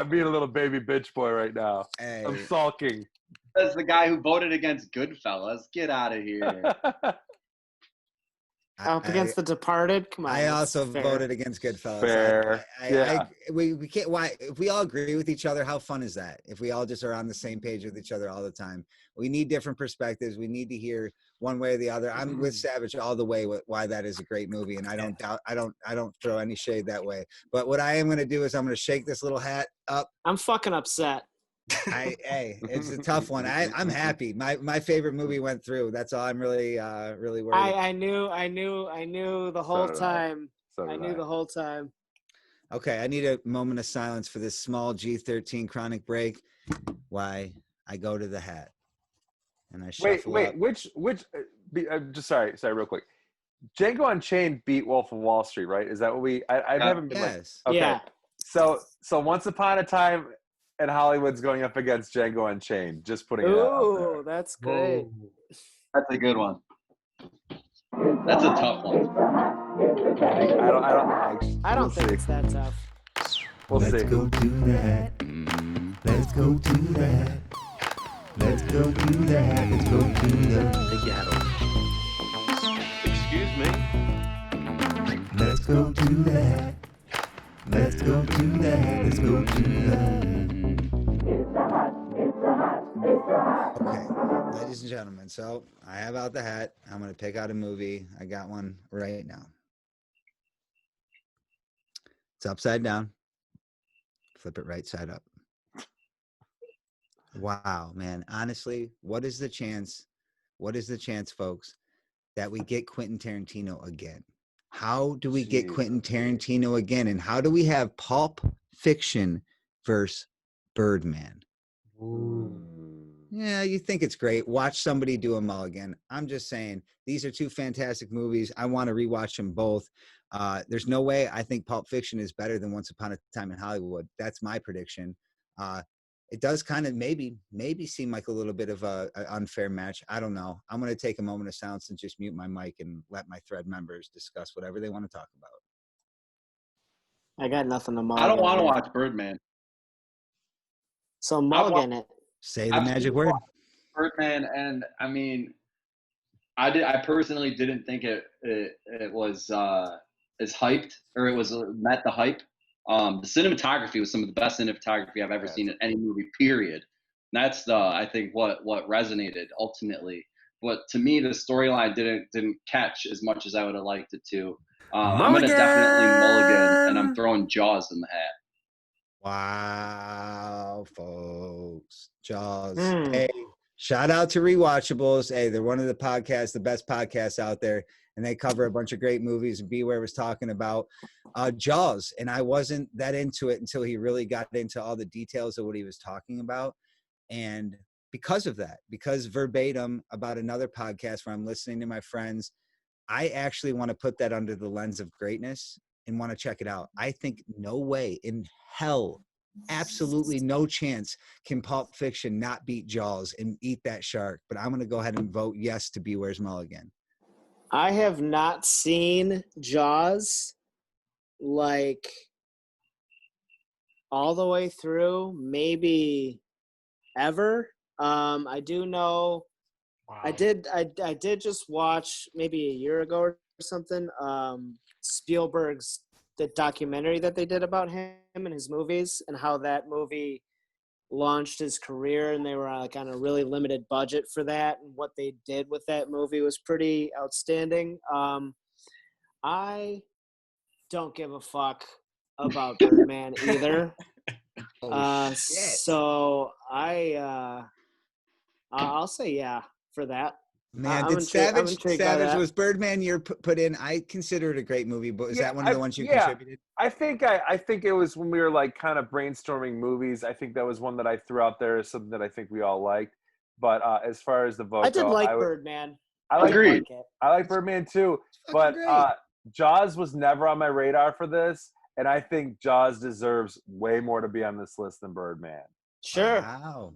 being a little baby bitch boy right now. Hey. I'm sulking. That's the guy who voted against Goodfellas. Get out of here. Up against The Departed. Come on. I also voted against Goodfellas. Fair. We can't. Why? If we all agree with each other, how fun is that? If we all just are on the same page with each other all the time, we need different perspectives. We need to hear one way or the other. I'm with Savage all the way with why that is a great movie, and I don't doubt. I don't throw any shade that way. But what I am going to do is I'm going to shake this little hat up. I'm fucking upset. Hey, it's a tough one. I'm happy. My favorite movie went through. That's all I'm really worried. I knew the whole time. I knew the whole time. Okay, I need a moment of silence for this small G13 chronic break. Why I go to the hat and I shuffle Wait, up. which just sorry, real quick. Django Unchained beat Wolf of Wall Street, right? Is that what I haven't been yes. like, okay. Yeah. So Once Upon a Time and Hollywood's going up against Django Unchained. Just putting it out there. Ooh, that's great. Whoa. That's a good one. That's a tough one. I don't think it's that tough. We'll Let's see. go do that. Let's go do that. Let's go do that. Let's go do the ghetto. Excuse me? Let's go do that. Let's go do that. Let's go do that. Okay, ladies and gentlemen, so I have out the hat. I'm going to pick out a movie. I got one right now. It's upside down. Flip it right side up. Wow, man. Honestly, what is the chance? What is the chance, folks, that we get Quentin Tarantino again? How do we get Quentin Tarantino again? And how do we have Pulp Fiction versus Birdman? Yeah, you think it's great. Watch somebody do a mulligan. I'm just saying, these are two fantastic movies. I want to rewatch them both. There's no way I think Pulp Fiction is better than Once Upon a Time in Hollywood. That's my prediction. It does kind of maybe seem like a little bit of an unfair match. I don't know. I'm going to take a moment of silence and just mute my mic and let my thread members discuss whatever they want to talk about. I got nothing to mulligan. I don't want to here. watch Birdman. So mulligan it. Say the magic word. Birdman, and I mean, I personally didn't think it was as hyped, or it was met the hype. The cinematography was some of the best cinematography I've ever seen in any movie, period. And that's I think what resonated ultimately. But to me, the storyline didn't catch as much as I would have liked it to. I'm gonna definitely mulligan, and I'm throwing Jaws in the hat. Wow, folks. Jaws. Hey, shout out to Rewatchables. Hey, they're one of the best podcasts out there, and they cover a bunch of great movies. And Beware was talking about Jaws, and I wasn't that into it until he really got into all the details of what he was talking about. And because of that, because verbatim about another podcast where I'm listening to my friends, I actually want to put that under the lens of greatness and want to check it out. I think no way in hell, absolutely no chance can Pulp Fiction not beat Jaws and eat that shark. But I'm going to go ahead and vote yes to Beware's Mulligan. I have not seen Jaws like all the way through, maybe ever. I do know. Wow. I did just watch maybe a year ago or something. Spielberg's the documentary that they did about him and his movies, and how that movie launched his career, and they were like on a really limited budget for that, and what they did with that movie was pretty outstanding. I don't give a fuck about Birdman either. So I'll say yeah for that. Man, did Savage was Birdman you're put in? I consider it a great movie, but is that one of the ones you contributed? I think it was when we were like kind of brainstorming movies. I think that was one that I threw out there as something that I think we all liked. But as far as the vote, I did like Birdman. I like Birdman too. But Jaws was never on my radar for this, and I think Jaws deserves way more to be on this list than Birdman. Sure. Wow.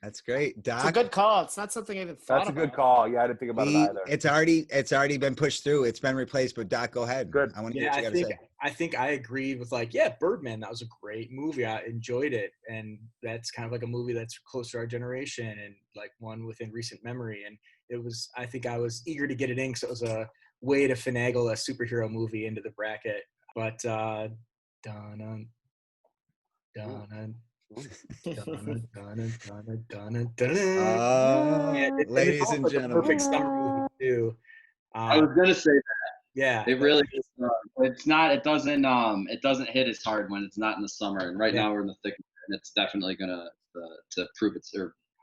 That's great. Doc? It's a good call. It's not something I even thought about. That's a good call. Yeah, I didn't think about it either. It's already been pushed through. It's been replaced, but Doc, go ahead. Good. I want to hear what you got to say. I think I agreed with Birdman, that was a great movie. I enjoyed it. And that's kind of like a movie that's close to our generation and like one within recent memory. And I think I was eager to get it in because it was a way to finagle a superhero movie into the bracket. But ladies and gentlemen, perfect summer movie too. I was gonna say that. Yeah, it really is. It's not. It doesn't hit as hard when it's not in the summer. And right now we're in the thick of it, and it's definitely gonna to prove it's.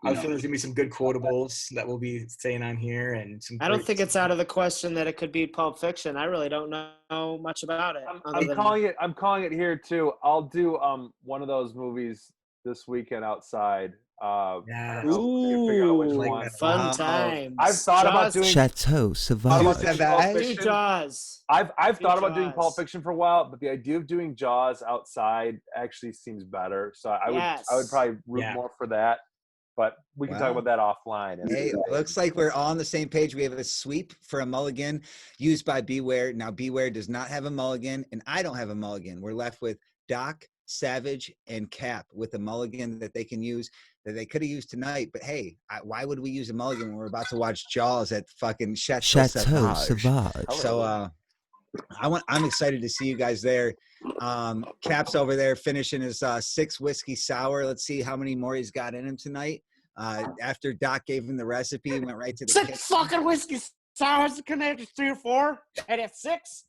I feel there's gonna be some good quotables that we'll be saying on here, and some. I don't think it's out of the question that it could be Pulp Fiction. I really don't know much about it. I'm calling it here too. I'll do one of those movies this weekend outside. Ooh, fun times. I've thought about doing Chateau Savage. Jaws. I've thought about doing Pulp Fiction for a while, but the idea of doing Jaws outside actually seems better. So I would probably root more for that. But we can talk about that offline. Hey, looks like we're all on the same page. We have a sweep for a mulligan used by Beware. Now, Beware does not have a mulligan, and I don't have a mulligan. We're left with Doc, Savage, and Cap with a mulligan that they can use that they could have used tonight. But hey, why would we use a mulligan when we're about to watch Jaws at fucking Chateau Savage? So I'm excited to see you guys there. Cap's over there finishing his 6 whiskey sour. Let's see how many more he's got in him tonight. After Doc gave him the recipe, he went right to the 6 fucking whiskey sours. Couldn't have just 3 or 4. And at 6.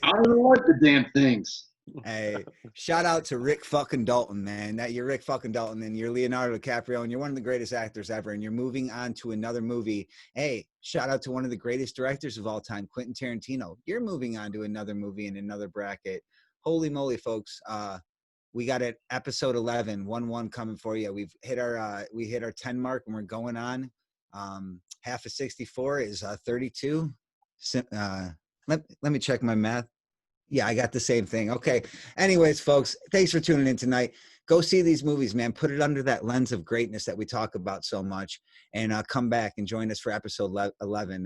I don't like the damn things. Hey, shout out to Rick fucking Dalton, man. That you're Rick fucking Dalton and you're Leonardo DiCaprio and you're one of the greatest actors ever and you're moving on to another movie. Hey, shout out to one of the greatest directors of all time, Quentin Tarantino. You're moving on to another movie in another bracket. Holy moly, folks. We got it, episode 11, 1-1 coming for you. We hit our 10 mark and we're going on. Half of 64 is 32. Let me check my math. Yeah, I got the same thing. Okay. Anyways, folks, thanks for tuning in tonight. Go see these movies, man. Put it under that lens of greatness that we talk about so much. And come back and join us for episode 11,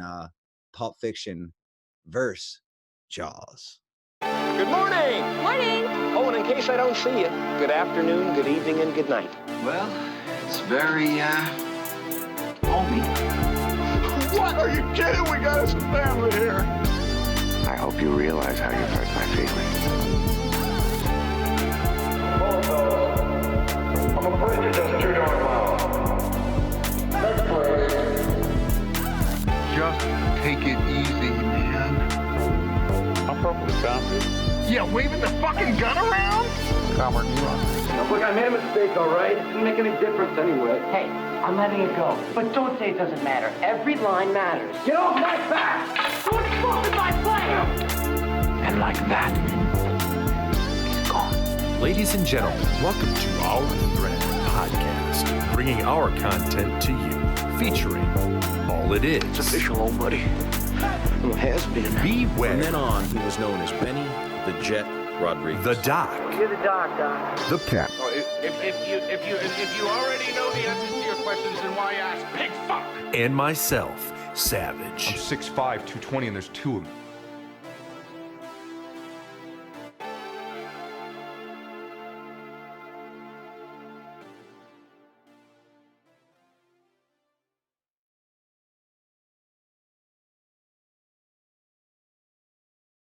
Pulp Fiction versus Jaws. Good morning. Morning. Oh, and in case I don't see you, good afternoon, good evening, and good night. Well, it's very, homey. What? Are you kidding? We got us a family here. I hope you realize how you've hurt my feelings. I'm afraid you're just too darn loud. Next place. Just take it easy, man. I'm perfectly confident. Yeah, waving the fucking gun around? Calmer than you are. Now, look, I made a mistake, all right? It doesn't make any difference anyway. Hey, I'm letting it go. But don't say it doesn't matter. Every line matters. Get off my back! What's wrong with my plan? And like that, he's gone. Ladies and gentlemen, welcome to Our Thread Podcast, bringing our content to you, featuring All It Is. It's official, old buddy. It has been. Beware. From then on, he was known as Benny the Jet Rodriguez. The Doc. You're the doc, Doc. The Cap. Oh, if you already know the answers to your questions, then why ask? Big fuck. And myself, Savage. I'm 6'5", 220, and there's two of them.